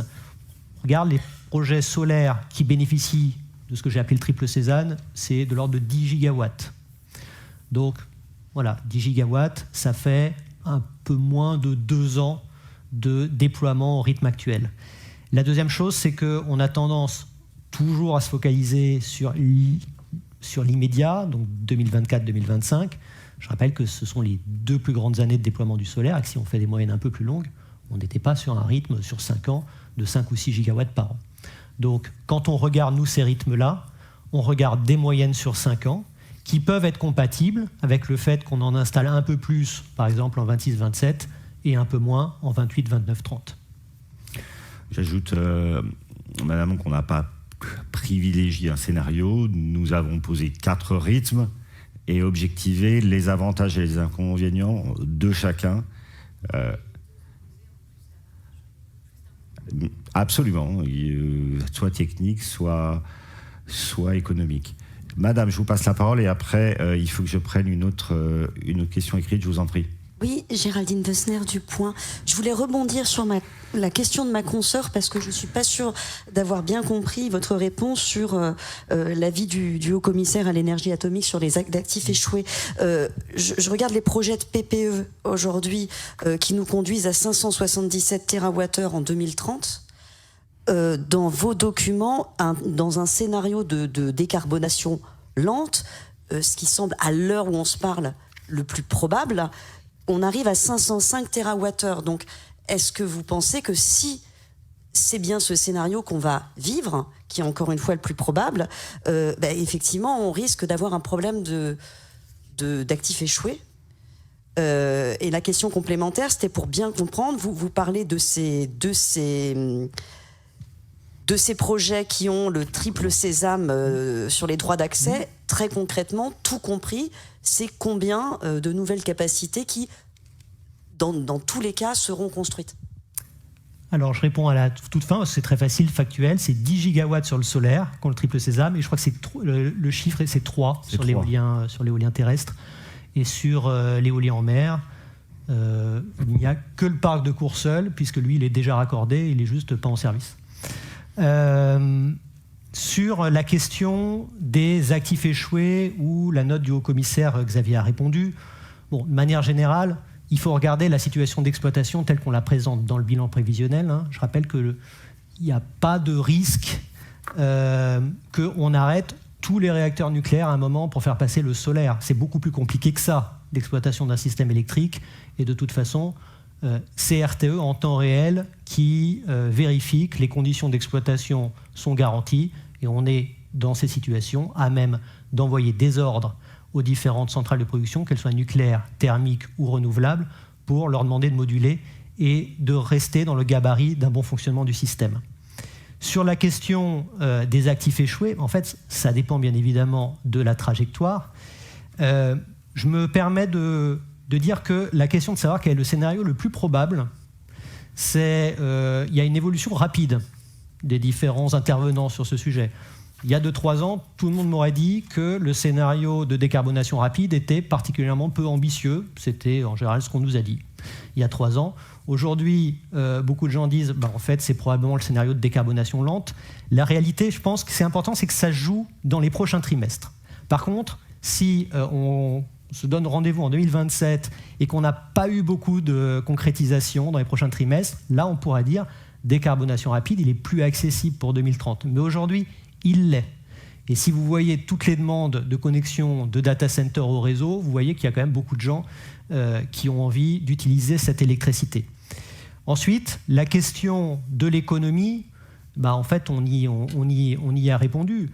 on regarde les projets solaires qui bénéficient de ce que j'ai appelé le triple sésame, c'est de l'ordre de 10 gigawatts. Donc voilà, 10 gigawatts, ça fait un peu moins de 2 ans de déploiement au rythme actuel. La deuxième chose, c'est qu'on a tendance toujours à se focaliser sur l'immédiat, donc 2024-2025. Je rappelle que ce sont les 2 plus grandes années de déploiement du solaire, et que si on fait des moyennes un peu plus longues, on n'était pas sur un rythme sur 5 ans de 5 ou 6 gigawatts par an. Donc quand on regarde, nous, ces rythmes-là, on regarde des moyennes sur 5 ans qui peuvent être compatibles avec le fait qu'on en installe un peu plus, par exemple en 26-27, et un peu moins en 28-29-30. J'ajoute, madame, qu'on n'a pas privilégié un scénario. Nous avons posé 4 rythmes et objectivé les avantages et les inconvénients de chacun. Absolument, soit technique, soit économique. Madame, je vous passe la parole et après, il faut que je prenne une autre question écrite, je vous en prie. Oui, Géraldine Dessner du Point. Je voulais rebondir sur la question de ma consoeur parce que je ne suis pas sûre d'avoir bien compris votre réponse sur l'avis du haut-commissaire à l'énergie atomique sur les actifs échoués. Je regarde les projets de PPE aujourd'hui qui nous conduisent à 577 TWh en 2030. Dans vos documents, dans un scénario de décarbonation lente, ce qui semble à l'heure où on se parle le plus probable, on arrive à 505 TWh. Donc, est-ce que vous pensez que si c'est bien ce scénario qu'on va vivre, qui est encore une fois le plus probable, effectivement, on risque d'avoir un problème d'actifs échoués? Et la question complémentaire, c'était pour bien comprendre, vous parlez de ces projets qui ont le triple sésame sur les droits d'accès. Très concrètement, tout compris, c'est combien de nouvelles capacités qui, dans tous les cas, seront construites? Alors, je réponds à la toute fin, c'est très facile, factuel. C'est 10 gigawatts sur le solaire, qui ont le triple sésame, et je crois que le chiffre, c'est 3 sur l'éolien terrestre. Et sur l'éolien en mer, il n'y a que le parc de Courseulles, puisque lui, il est déjà raccordé, il n'est juste pas en service. Sur la question des actifs échoués, où la note du haut-commissaire Xavier a répondu, bon, de manière générale, il faut regarder la situation d'exploitation telle qu'on la présente dans le bilan prévisionnel. Je rappelle qu'il n'y a pas de risque qu'on arrête tous les réacteurs nucléaires à un moment pour faire passer le solaire. C'est beaucoup plus compliqué que ça, l'exploitation d'un système électrique. Et de toute façon, c'est RTE en temps réel qui vérifie que les conditions d'exploitation sont garanties. Et on est dans ces situations à même d'envoyer des ordres aux différentes centrales de production, qu'elles soient nucléaires, thermiques ou renouvelables, pour leur demander de moduler et de rester dans le gabarit d'un bon fonctionnement du système. Sur la question des actifs échoués, en fait, ça dépend bien évidemment de la trajectoire. Je me permets de dire que la question de savoir quel est le scénario le plus probable, c'est il y a une évolution rapide des différents intervenants sur ce sujet. Il y a 2-3 ans, tout le monde m'aurait dit que le scénario de décarbonation rapide était particulièrement peu ambitieux. C'était en général ce qu'on nous a dit il y a 3 ans. Aujourd'hui, beaucoup de gens disent en fait, c'est probablement le scénario de décarbonation lente. La réalité, je pense que c'est important, c'est que ça joue dans les prochains trimestres. Par contre, si on se donne rendez-vous en 2027 et qu'on n'a pas eu beaucoup de concrétisation dans les prochains trimestres, là, on pourra dire décarbonation rapide, il est plus accessible pour 2030. Mais aujourd'hui, il l'est. Et si vous voyez toutes les demandes de connexion de data center au réseau, vous voyez qu'il y a quand même beaucoup de gens qui ont envie d'utiliser cette électricité. Ensuite, la question de l'économie, en fait, on y a répondu.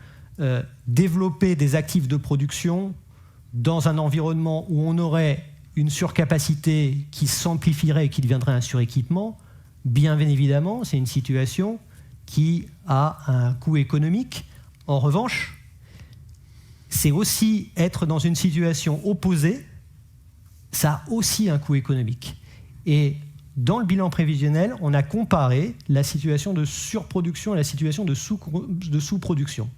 Développer des actifs de production dans un environnement où on aurait une surcapacité qui s'amplifierait et qui deviendrait un suréquipement, bien évidemment, c'est une situation qui a un coût économique. En revanche, c'est aussi être dans une situation opposée, ça a aussi un coût économique. Et dans le bilan prévisionnel, on a comparé la situation de surproduction et la situation de sous-production.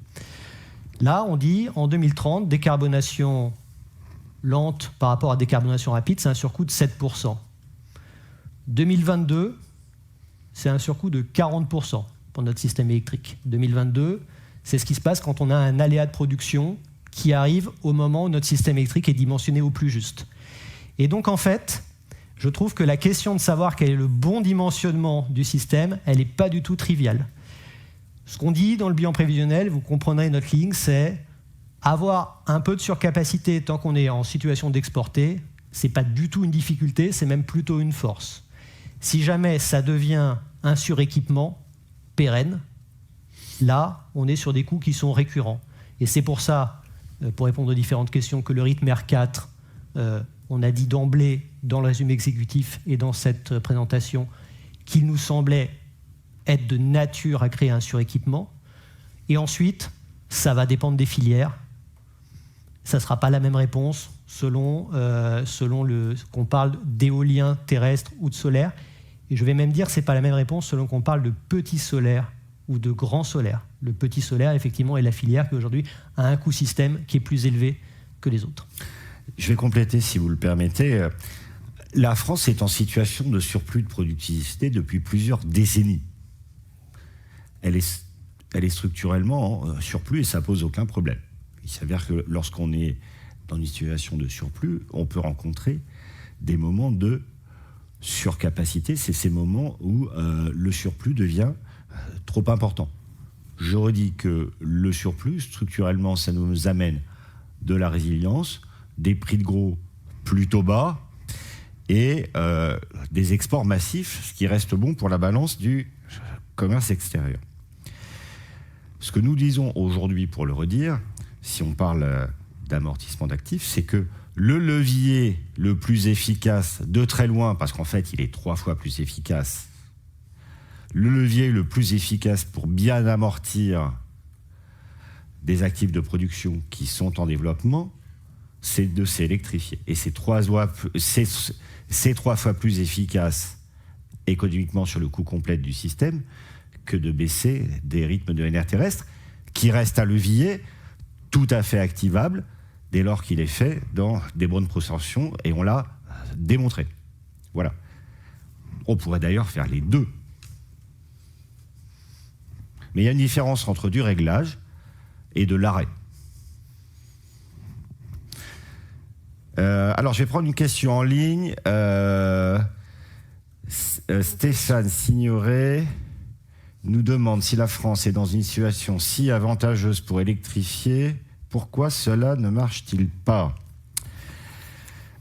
Là, on dit, en 2030, décarbonation lente par rapport à décarbonation rapide, c'est un surcoût de 7%. 2022, c'est un surcoût de 40% pour notre système électrique. 2022, c'est ce qui se passe quand on a un aléa de production qui arrive au moment où notre système électrique est dimensionné au plus juste. Et donc, en fait, je trouve que la question de savoir quel est le bon dimensionnement du système, elle n'est pas du tout triviale. Ce qu'on dit dans le bilan prévisionnel, vous comprendrez notre ligne, c'est avoir un peu de surcapacité tant qu'on est en situation d'exporter, ce n'est pas du tout une difficulté, c'est même plutôt une force. Si jamais ça devient un suréquipement pérenne, là, on est sur des coûts qui sont récurrents. Et c'est pour ça, pour répondre aux différentes questions, que le rythme R4, on a dit d'emblée dans le résumé exécutif et dans cette présentation qu'il nous semblait être de nature à créer un suréquipement. Et ensuite, ça va dépendre des filières. Ça ne sera pas la même réponse selon qu'on parle d'éolien terrestre ou de solaire. Et je vais même dire que ce n'est pas la même réponse selon qu'on parle de petit solaire ou de grand solaire. Le petit solaire, effectivement, est la filière qui aujourd'hui a un coût système qui est plus élevé que les autres. Je vais compléter, si vous le permettez. La France est en situation de surplus de productivité depuis plusieurs décennies. Elle est structurellement en surplus et ça ne pose aucun problème. Il s'avère que lorsqu'on est dans une situation de surplus, on peut rencontrer des moments de surcapacité. C'est ces moments où le surplus devient trop important. Je redis que le surplus, structurellement, ça nous amène de la résilience, des prix de gros plutôt bas et des exports massifs, ce qui reste bon pour la balance du commerce extérieur. Ce que nous disons aujourd'hui, pour le redire, si on parle d'amortissement d'actifs, c'est que le levier le plus efficace de très loin, parce qu'en fait il est 3 fois plus efficace, le levier le plus efficace pour bien amortir des actifs de production qui sont en développement, c'est de s'électrifier. Et c'est 3 fois plus efficace économiquement sur le coût complet du système que de baisser des rythmes de NR terrestre, qui reste un levier tout à fait activable dès lors qu'il est fait dans des bonnes proportions, et on l'a démontré. Voilà. On pourrait d'ailleurs faire les deux. Mais il y a une différence entre du réglage et de l'arrêt. Alors, je vais prendre une question en ligne. Stéphane Signoret nous demande si la France est dans une situation si avantageuse pour électrifier, pourquoi cela ne marche-t-il pas ?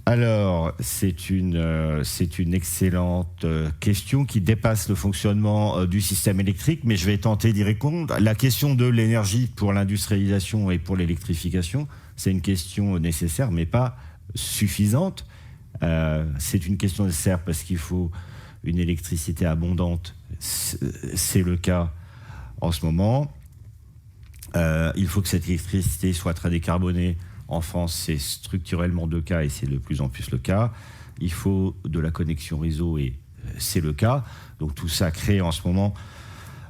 Alors, c'est une excellente question qui dépasse le fonctionnement du système électrique, mais je vais tenter d'y répondre. La question de l'énergie pour l'industrialisation et pour l'électrification, c'est une question nécessaire, mais pas suffisante. C'est une question nécessaire parce qu'il faut une électricité abondante. C'est le cas en ce moment. Il faut que cette électricité soit très décarbonée. En France, c'est structurellement le cas et c'est de plus en plus le cas. Il faut de la connexion réseau et c'est le cas. Donc tout ça crée en ce moment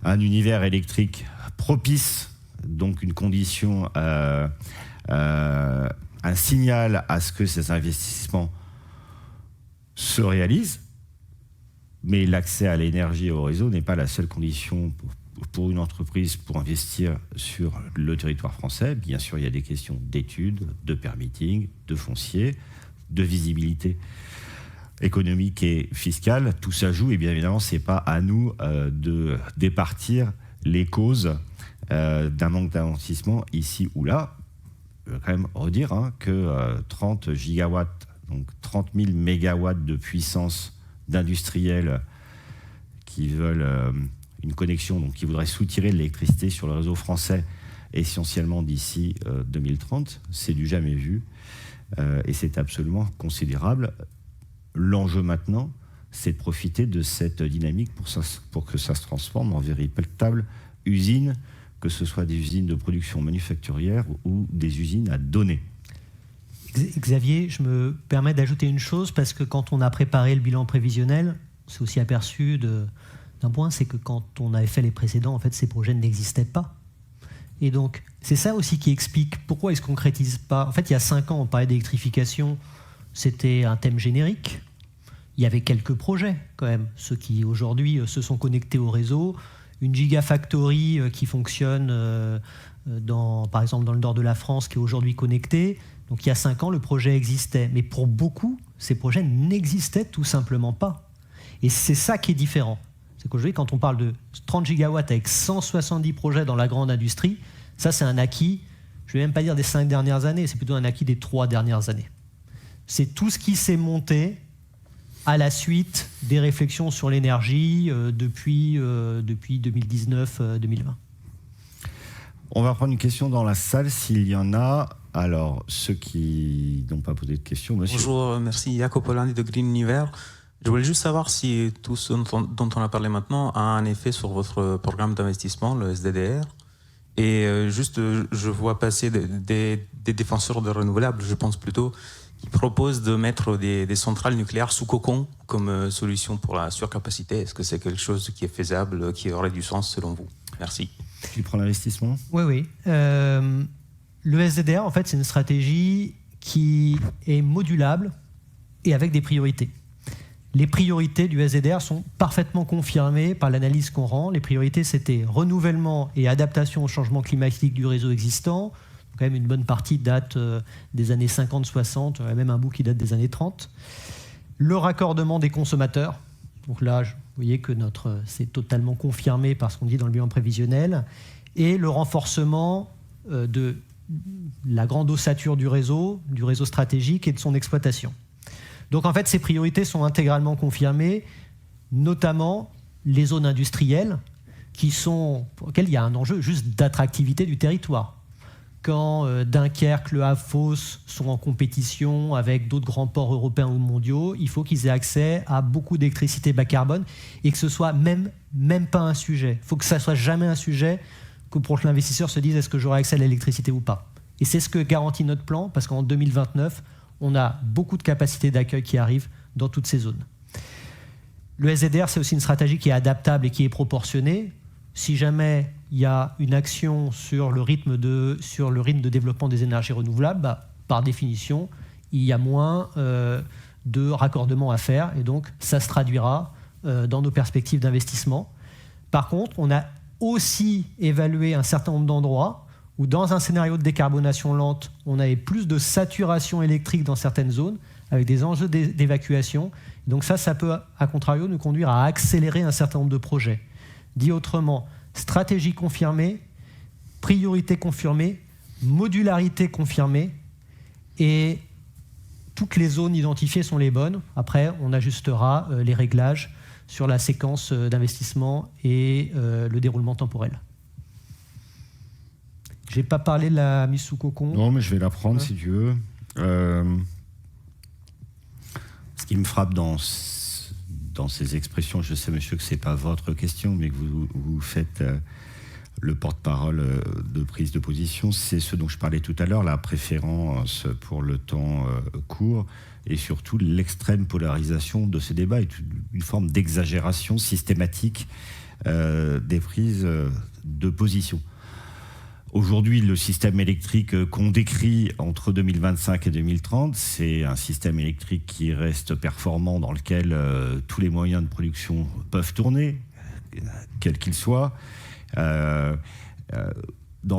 un univers électrique propice, donc une condition, un signal à ce que ces investissements se réalisent. Mais l'accès à l'énergie et au réseau n'est pas la seule condition pour une entreprise pour investir sur le territoire français. Bien sûr, il y a des questions d'études, de permitting, de foncier, de visibilité économique et fiscale. Tout ça joue et bien évidemment, ce n'est pas à nous de départir les causes d'un manque d'investissement ici ou là. Je veux quand même redire que 30 gigawatts, donc 30 000 mégawatts de puissance d'industriels qui veulent une connexion, donc qui voudraient soutirer de l'électricité sur le réseau français essentiellement d'ici 2030, c'est du jamais vu et c'est absolument considérable. L'enjeu maintenant, c'est de profiter de cette dynamique pour que ça se transforme en véritable usine, que ce soit des usines de production manufacturière ou des usines à données. Xavier, je me permets d'ajouter une chose, parce que quand on a préparé le bilan prévisionnel, on s'est aussi aperçu d'un point, c'est que quand on avait fait les précédents, en fait, ces projets n'existaient pas. Et donc, c'est ça aussi qui explique pourquoi ils ne se concrétisent pas. En fait, il y a 5 ans, on parlait d'électrification, c'était un thème générique. Il y avait quelques projets, quand même, ceux qui, aujourd'hui, se sont connectés au réseau. Une gigafactory qui fonctionne, par exemple, dans le nord de la France, qui est aujourd'hui connectée. Donc il y a 5 ans, le projet existait. Mais pour beaucoup, ces projets n'existaient tout simplement pas. Et c'est ça qui est différent. C'est qu'aujourd'hui, quand on parle de 30 gigawatts avec 170 projets dans la grande industrie, ça c'est un acquis, je ne vais même pas dire des 5 dernières années, c'est plutôt un acquis des 3 dernières années. C'est tout ce qui s'est monté à la suite des réflexions sur l'énergie depuis 2019-2020. On va prendre une question dans la salle s'il y en a. Alors, ceux qui n'ont pas posé de questions, monsieur. Bonjour, merci. Jacopo Polandi de Green Univers. Je voulais juste savoir si tout ce dont on a parlé maintenant a un effet sur votre programme d'investissement, le SDDR. Et je vois passer des défenseurs de renouvelables, je pense plutôt, qui proposent de mettre des centrales nucléaires sous cocon comme solution pour la surcapacité. Est-ce que c'est quelque chose qui est faisable, qui aurait du sens selon vous ? Merci. Tu prends l'investissement ? Oui. Le SDDR, en fait, c'est une stratégie qui est modulable et avec des priorités. Les priorités du SDDR sont parfaitement confirmées par l'analyse qu'on rend. Les priorités, c'était renouvellement et adaptation au changement climatique du réseau existant. Quand même, une bonne partie date des années 50-60, même un bout qui date des années 30. Le raccordement des consommateurs. Donc là, vous voyez que c'est totalement confirmé par ce qu'on dit dans le bilan prévisionnel. Et le renforcement de la grande ossature du réseau stratégique et de son exploitation. Donc en fait, ces priorités sont intégralement confirmées, notamment les zones industrielles pour lesquelles il y a un enjeu juste d'attractivité du territoire. Quand Dunkerque, Le Havre, Fos sont en compétition avec d'autres grands ports européens ou mondiaux, il faut qu'ils aient accès à beaucoup d'électricité bas carbone et que ce soit même pas un sujet. Il faut que ça soit jamais un sujet pour que l'investisseur se dise est-ce que j'aurai accès à l'électricité ou pas. Et c'est ce que garantit notre plan, parce qu'en 2029, on a beaucoup de capacités d'accueil qui arrivent dans toutes ces zones. Le SDDR, c'est aussi une stratégie qui est adaptable et qui est proportionnée. Si jamais il y a une action sur le rythme de développement des énergies renouvelables, par définition, il y a moins de raccordements à faire, et donc ça se traduira dans nos perspectives d'investissement. Par contre, on a aussi évalué un certain nombre d'endroits où, dans un scénario de décarbonation lente, on avait plus de saturation électrique dans certaines zones, avec des enjeux d'évacuation. Donc ça peut, à contrario, nous conduire à accélérer un certain nombre de projets. Dit autrement, stratégie confirmée, priorité confirmée, modularité confirmée, et toutes les zones identifiées sont les bonnes. Après, on ajustera les réglages sur la séquence d'investissement et le déroulement temporel. Je n'ai pas parlé de la mise sous cocon. Non, mais je vais la prendre si tu veux. Ce qui me frappe dans ces expressions, je sais, monsieur, que ce n'est pas votre question, mais que vous faites le porte-parole de prise de position, c'est ce dont je parlais tout à l'heure, la préférence pour le temps court et surtout l'extrême polarisation de ces débats et une forme d'exagération systématique des prises de position. Aujourd'hui, le système électrique qu'on décrit entre 2025 et 2030, c'est un système électrique qui reste performant, dans lequel tous les moyens de production peuvent tourner, quels qu'ils soient, dans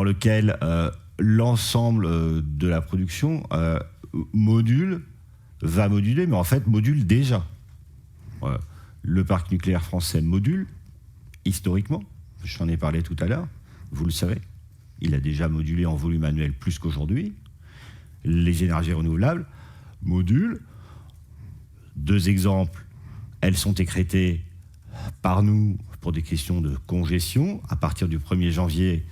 lequel l'ensemble de la production va moduler, mais en fait module déjà. Le parc nucléaire français module, historiquement, j'en ai parlé tout à l'heure, vous le savez. Il a déjà modulé en volume annuel plus qu'aujourd'hui. Les énergies renouvelables modulent. 2 exemples. Elles sont écrêtées par nous pour des questions de congestion. À partir du 1er janvier,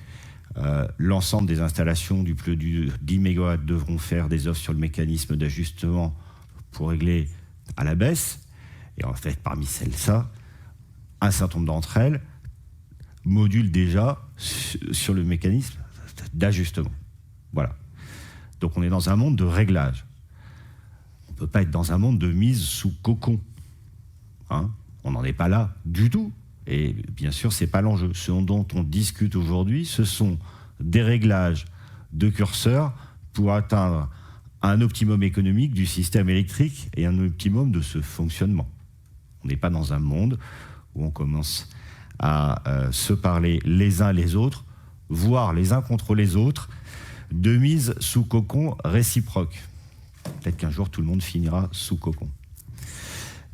l'ensemble des installations du plus de 10 MW devront faire des offres sur le mécanisme d'ajustement pour régler à la baisse. Et en fait, parmi celles-là, un certain nombre d'entre elles modulent déjà sur le mécanisme d'ajustement. Voilà. Donc on est dans un monde de réglage. On ne peut pas être dans un monde de mise sous cocon. On n'en est pas là du tout. Et bien sûr, ce n'est pas l'enjeu. Ce dont on discute aujourd'hui, ce sont des réglages de curseurs pour atteindre un optimum économique du système électrique et un optimum de ce fonctionnement. On n'est pas dans un monde où on commence à se parler les uns les autres, voire les uns contre les autres, de mise sous cocon réciproque. Peut-être qu'un jour, tout le monde finira sous cocon.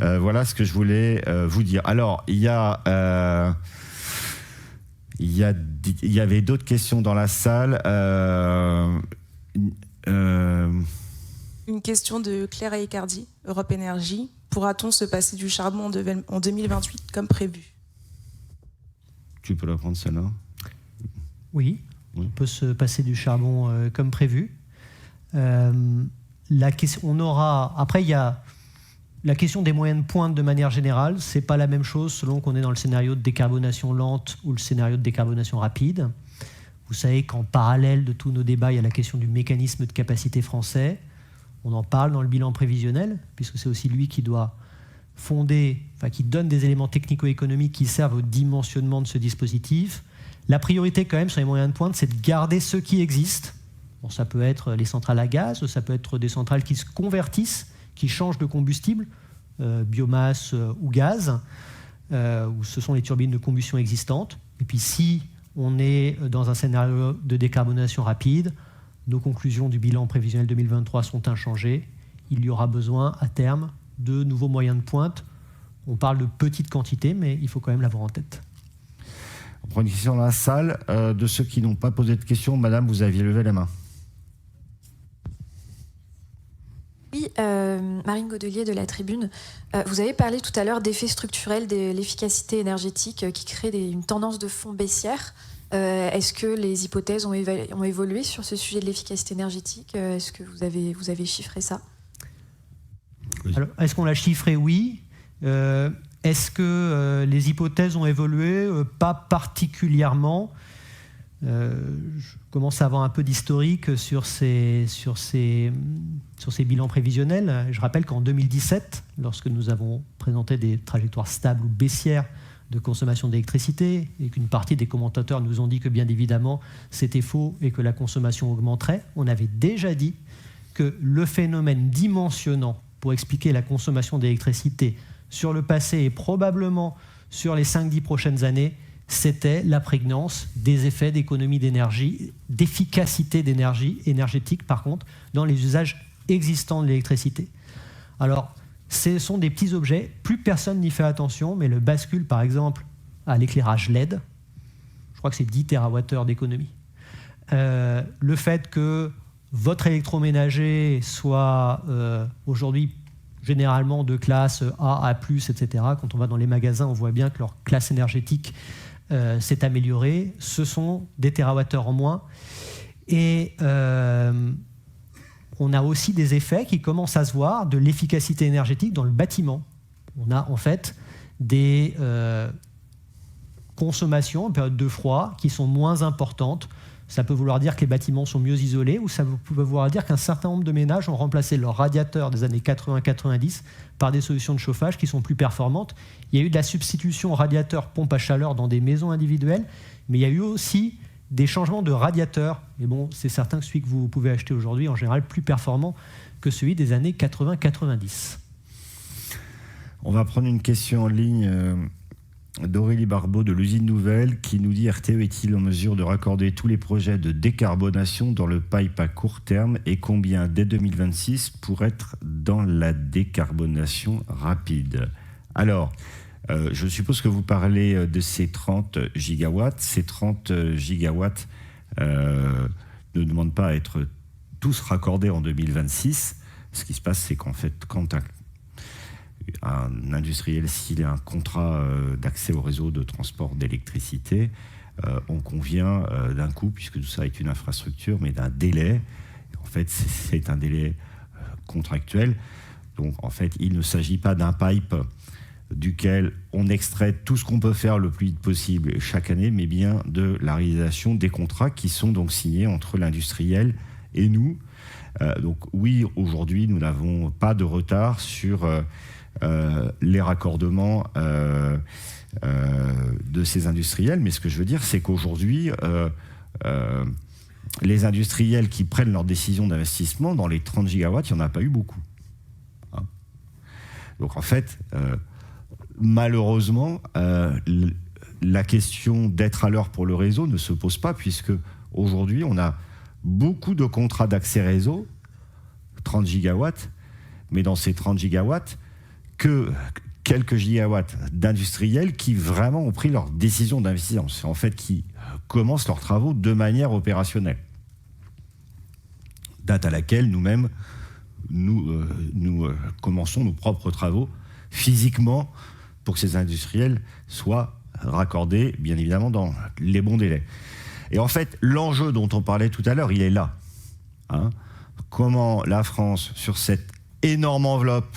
Voilà ce que je voulais vous dire. Alors, il y avait d'autres questions dans la salle. Une question de Claire Aicardi, Europe Énergie. Pourra-t-on se passer du charbon en 2028 comme prévu ? Tu peux la prendre celle-là ? Oui, on peut se passer du charbon comme prévu. La question, on aura, après, il y a la question des moyens de pointe de manière générale. Ce n'est pas la même chose selon qu'on est dans le scénario de décarbonation lente ou le scénario de décarbonation rapide. Vous savez qu'en parallèle de tous nos débats, il y a la question du mécanisme de capacité français. On en parle dans le bilan prévisionnel, puisque c'est aussi lui qui doit fonder, qui donne des éléments technico-économiques qui servent au dimensionnement de ce dispositif. La priorité quand même sur les moyens de pointe, c'est de garder ceux qui existent. Bon, ça peut être les centrales à gaz, ça peut être des centrales qui se convertissent, qui changent de combustible, biomasse ou gaz, ou ce sont les turbines de combustion existantes. Et puis si on est dans un scénario de décarbonation rapide, nos conclusions du bilan prévisionnel 2023 sont inchangées. Il y aura besoin à terme de nouveaux moyens de pointe. On parle de petites quantités, mais il faut quand même l'avoir en tête. On prend une question dans la salle. De ceux qui n'ont pas posé de questions, madame, vous aviez levé la main. Oui, Marine Godelier de La Tribune. Vous avez parlé tout à l'heure d'effets structurels de l'efficacité énergétique qui crée une tendance de fond baissière. Est-ce que les hypothèses ont évolué sur ce sujet de l'efficacité énergétique ? Est-ce que vous avez chiffré ça ? Alors, est-ce qu'on l'a chiffré ? Oui. Est-ce que les hypothèses ont évolué ? Pas particulièrement. Je commence à avoir un peu d'historique sur ces bilans prévisionnels. Je rappelle qu'en 2017, lorsque nous avons présenté des trajectoires stables ou baissières de consommation d'électricité et qu'une partie des commentateurs nous ont dit que bien évidemment c'était faux et que la consommation augmenterait, on avait déjà dit que le phénomène dimensionnant pour expliquer la consommation d'électricité sur le passé et probablement sur les 5-10 prochaines années, c'était la prégnance des effets d'économie d'énergie, d'efficacité énergétique, par contre, dans les usages existants de l'électricité. Alors, ce sont des petits objets, plus personne n'y fait attention, mais le bascule, par exemple, à l'éclairage LED, je crois que c'est 10 TWh d'économie. Le fait que votre électroménager soit aujourd'hui généralement de classe A, A+, etc. Quand on va dans les magasins, on voit bien que leur classe énergétique s'est améliorée. Ce sont des térawattheures en moins. Et on a aussi des effets qui commencent à se voir de l'efficacité énergétique dans le bâtiment. On a en fait des consommations en période de froid qui sont moins importantes. Ça peut vouloir dire que les bâtiments sont mieux isolés, ou ça peut vouloir dire qu'un certain nombre de ménages ont remplacé leurs radiateurs des années 80-90 par des solutions de chauffage qui sont plus performantes. Il y a eu de la substitution radiateur-pompe à chaleur dans des maisons individuelles, mais il y a eu aussi des changements de radiateurs. Mais bon, c'est certain que celui que vous pouvez acheter aujourd'hui est en général plus performant que celui des années 80-90. On va prendre une question en ligne d'Aurélie Barbeau de l'usine Nouvelle qui nous dit: RTE est-il en mesure de raccorder tous les projets de décarbonation dans le pipe à court terme, et combien dès 2026 pour être dans la décarbonation rapide? Alors, je suppose que vous parlez de ces 30 gigawatts. Ces 30 gigawatts ne demandent pas à être tous raccordés en 2026. Ce qui se passe, c'est qu'en fait, quand un industriel, s'il a un contrat d'accès au réseau de transport d'électricité, on convient d'un coût, puisque tout ça est une infrastructure, mais d'un délai. En fait, c'est un délai contractuel. Donc, en fait, il ne s'agit pas d'un pipe duquel on extrait tout ce qu'on peut faire le plus vite possible chaque année, mais bien de la réalisation des contrats qui sont donc signés entre l'industriel et nous. Donc oui, aujourd'hui, nous n'avons pas de retard sur les raccordements de ces industriels, mais ce que je veux dire, c'est qu'aujourd'hui, les industriels qui prennent leurs décisions d'investissement, dans les 30 gigawatts, il n'y en a pas eu beaucoup. Hein. Donc en fait, malheureusement, la question d'être à l'heure pour le réseau ne se pose pas, puisque aujourd'hui, on a beaucoup de contrats d'accès réseau, 30 gigawatts, mais dans ces 30 gigawatts, que quelques gigawatts d'industriels qui vraiment ont pris leur décision d'investissement, c'est en fait qui commencent leurs travaux de manière opérationnelle. Date à laquelle nous-mêmes, nous commençons nos propres travaux physiquement pour que ces industriels soient raccordés, bien évidemment, dans les bons délais. Et en fait, l'enjeu dont on parlait tout à l'heure, il est là. Hein ? Comment la France, sur cette énorme enveloppe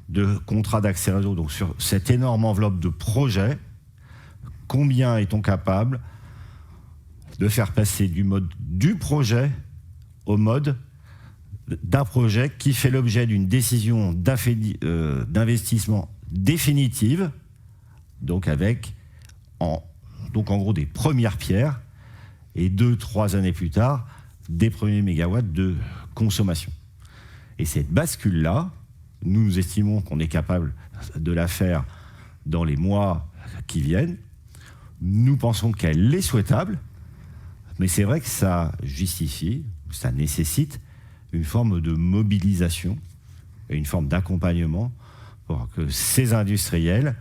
de contrats d'accès réseau, donc sur cette énorme enveloppe de projets, combien est-on capable de faire passer du mode du projet au mode d'un projet qui fait l'objet d'une décision d'investissement définitive, donc avec en gros des premières pierres, et 2-3 années plus tard, des premiers mégawatts de consommation. Et cette bascule-là, nous estimons qu'on est capable de la faire dans les mois qui viennent. Nous pensons qu'elle est souhaitable, mais c'est vrai que ça justifie, ça nécessite une forme de mobilisation et une forme d'accompagnement pour que ces industriels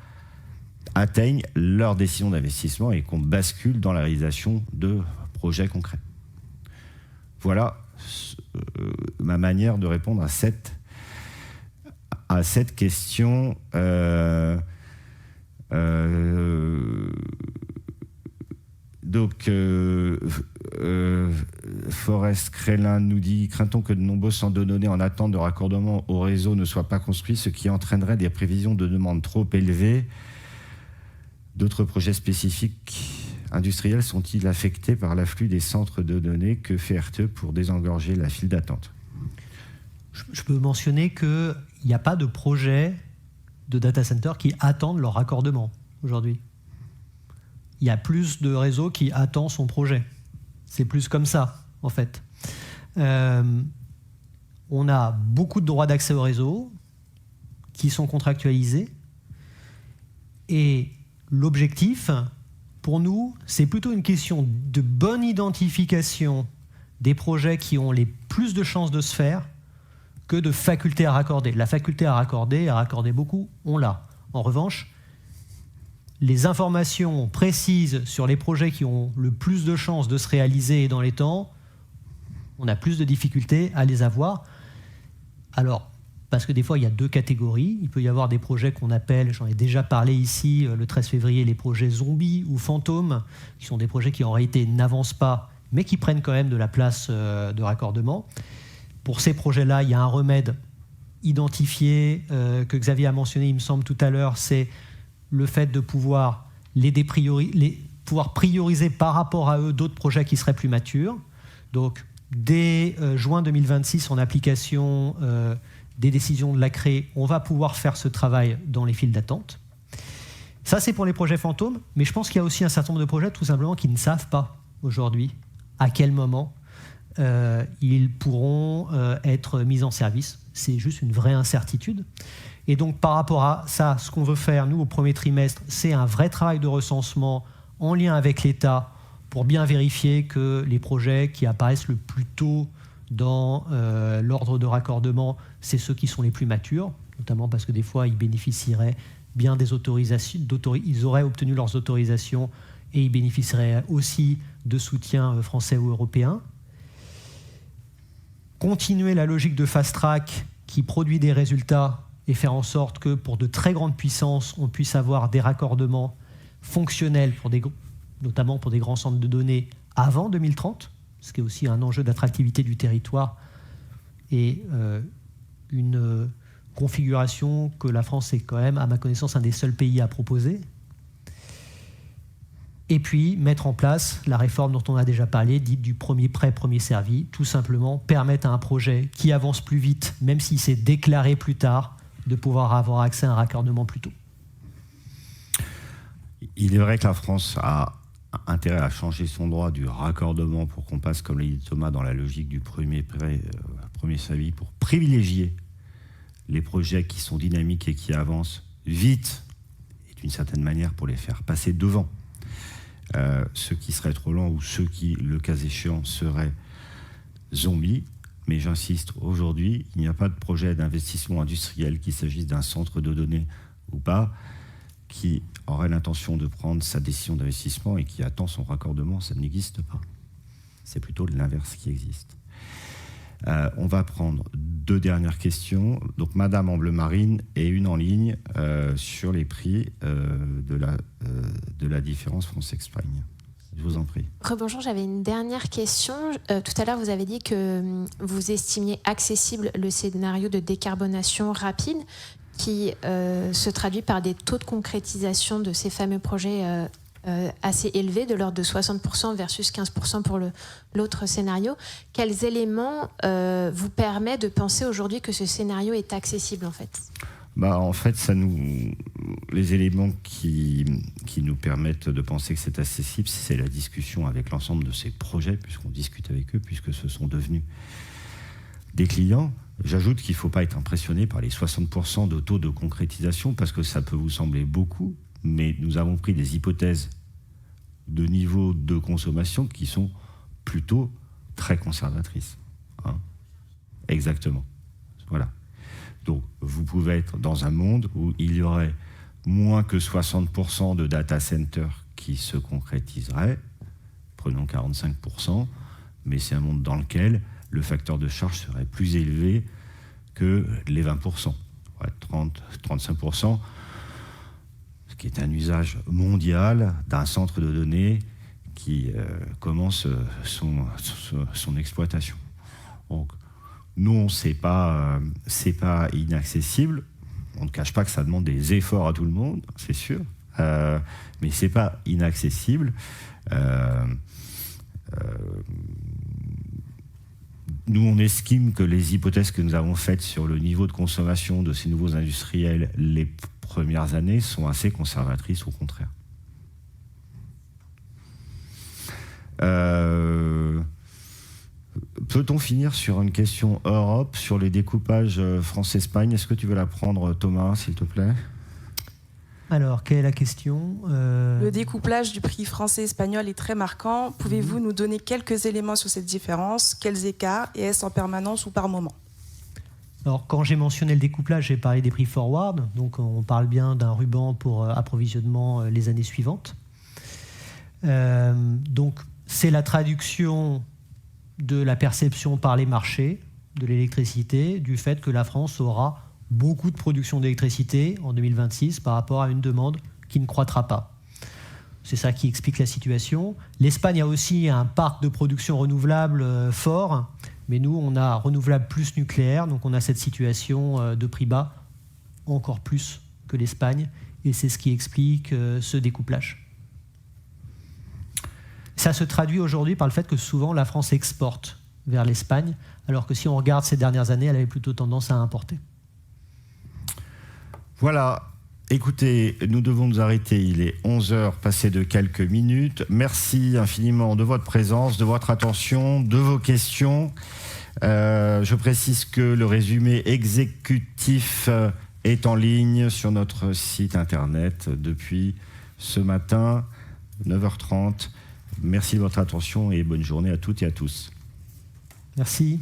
atteignent leur décision d'investissement et qu'on bascule dans la réalisation de projets concrets. Voilà ma manière de répondre à cette question. Forest Crélin nous dit: craint-on que de nombreux centres de données en attente de raccordement au réseau ne soient pas construits, ce qui entraînerait des prévisions de demande trop élevées? D'autres projets spécifiques industriels sont-ils affectés par l'afflux des centres de données? Que fait RTE pour désengorger la file d'attente? Je peux mentionner qu'il n'y a pas de projet de data center qui attendent leur raccordement aujourd'hui. Il y a plus de réseaux qui attendent son projet. C'est plus comme ça, en fait. On a beaucoup de droits d'accès au réseau qui sont contractualisés, et L'objectif, pour nous, c'est plutôt une question de bonne identification des projets qui ont les plus de chances de se faire que de faculté à raccorder. La faculté à raccorder beaucoup, on l'a. En revanche, les informations précises sur les projets qui ont le plus de chances de se réaliser dans les temps, on a plus de difficultés à les avoir. Alors, parce que des fois, il y a deux catégories. Il peut y avoir des projets qu'on appelle, j'en ai déjà parlé ici le 13 février, les projets zombies ou fantômes, qui sont des projets qui en réalité n'avancent pas, mais qui prennent quand même de la place de raccordement. Pour ces projets-là, il y a un remède identifié que Xavier a mentionné, il me semble, tout à l'heure, c'est le fait de pouvoir pouvoir prioriser par rapport à eux d'autres projets qui seraient plus matures. Donc, dès juin 2026, en application des décisions de l'ACRE, on va pouvoir faire ce travail dans les files d'attente. Ça, c'est pour les projets fantômes, mais je pense qu'il y a aussi un certain nombre de projets, tout simplement, qui ne savent pas aujourd'hui à quel moment ils pourront être mis en service. C'est juste une vraie incertitude. Et donc, par rapport à ça, ce qu'on veut faire, nous, au premier trimestre, c'est un vrai travail de recensement en lien avec l'État pour bien vérifier que les projets qui apparaissent le plus tôt dans l'ordre de raccordement, c'est ceux qui sont les plus matures, notamment parce que des fois, ils bénéficieraient bien des autorisations, ils auraient obtenu leurs autorisations et ils bénéficieraient aussi de soutien français ou européen. Continuer la logique de fast track qui produit des résultats et faire en sorte que pour de très grandes puissances, on puisse avoir des raccordements fonctionnels, notamment pour des grands centres de données avant 2030, ce qui est aussi un enjeu d'attractivité du territoire et une configuration que la France est quand même, à ma connaissance, un des seuls pays à proposer. Et puis, mettre en place la réforme dont on a déjà parlé, dite du premier prêt, premier servi, tout simplement permettre à un projet qui avance plus vite, même s'il s'est déclaré plus tard, de pouvoir avoir accès à un raccordement plus tôt. Il est vrai que la France a intérêt à changer son droit du raccordement pour qu'on passe, comme l'a dit Thomas, dans la logique du premier prêt, premier servi, pour privilégier les projets qui sont dynamiques et qui avancent vite, et d'une certaine manière pour les faire passer devant. Ceux qui seraient trop lents ou ceux qui, le cas échéant, seraient zombies. Mais j'insiste, aujourd'hui, il n'y a pas de projet d'investissement industriel, qu'il s'agisse d'un centre de données ou pas, qui aurait l'intention de prendre sa décision d'investissement et qui attend son raccordement. Ça n'existe pas. C'est plutôt l'inverse qui existe. On va prendre deux dernières questions. Donc, Madame en bleu marine et une en ligne sur les prix de la différence France-Espagne. Je vous en prie. Rebonjour, j'avais une dernière question. Tout à l'heure, vous avez dit que vous estimiez accessible le scénario de décarbonation rapide qui se traduit par des taux de concrétisation de ces fameux projets assez élevés, de l'ordre de 60% versus 15% pour l'autre scénario. Quels éléments vous permettent de penser aujourd'hui que ce scénario est accessible en fait ? En fait, les éléments qui nous permettent de penser que c'est accessible, c'est la discussion avec l'ensemble de ces projets, puisqu'on discute avec eux, puisque ce sont devenus des clients. J'ajoute qu'il ne faut pas être impressionné par les 60% de taux de concrétisation, parce que ça peut vous sembler beaucoup, mais nous avons pris des hypothèses de niveau de consommation qui sont plutôt très conservatrices. Exactement. Voilà. Donc, vous pouvez être dans un monde où il y aurait moins que 60% de data centers qui se concrétiseraient, prenons 45%, mais c'est un monde dans lequel le facteur de charge serait plus élevé que les 20%, 30-35%, ce qui est un usage mondial d'un centre de données qui commence son exploitation. Donc, non, c'est pas inaccessible. On ne cache pas que ça demande des efforts à tout le monde, c'est sûr, mais c'est pas inaccessible. Nous, on estime que les hypothèses que nous avons faites sur le niveau de consommation de ces nouveaux industriels les premières années sont assez conservatrices, au contraire. Peut-on finir sur une question Europe, sur les découpages France-Espagne ? Est-ce que tu veux la prendre, Thomas, s'il te plaît ? Alors, quelle est la question? Le découplage du prix français-espagnol est très marquant. Pouvez-vous nous donner quelques éléments sur cette différence? Quels écarts? Et est-ce en permanence ou par moment? Alors, quand j'ai mentionné le découplage, j'ai parlé des prix forward. Donc, on parle bien d'un ruban pour approvisionnement les années suivantes. Donc, c'est la traduction de la perception par les marchés de l'électricité, du fait que la France aura beaucoup de production d'électricité en 2026 par rapport à une demande qui ne croîtra pas. C'est ça qui explique la situation. L'Espagne a aussi un parc de production renouvelable fort, mais nous, on a renouvelable plus nucléaire, donc on a cette situation de prix bas encore plus que l'Espagne, et c'est ce qui explique ce découplage. Ça se traduit aujourd'hui par le fait que souvent la France exporte vers l'Espagne, alors que si on regarde ces dernières années, elle avait plutôt tendance à importer. Voilà, écoutez, nous devons nous arrêter, il est 11h passé de quelques minutes. Merci infiniment de votre présence, de votre attention, de vos questions. Je précise que le résumé exécutif est en ligne sur notre site internet depuis ce matin, 9h30. Merci de votre attention et bonne journée à toutes et à tous. Merci.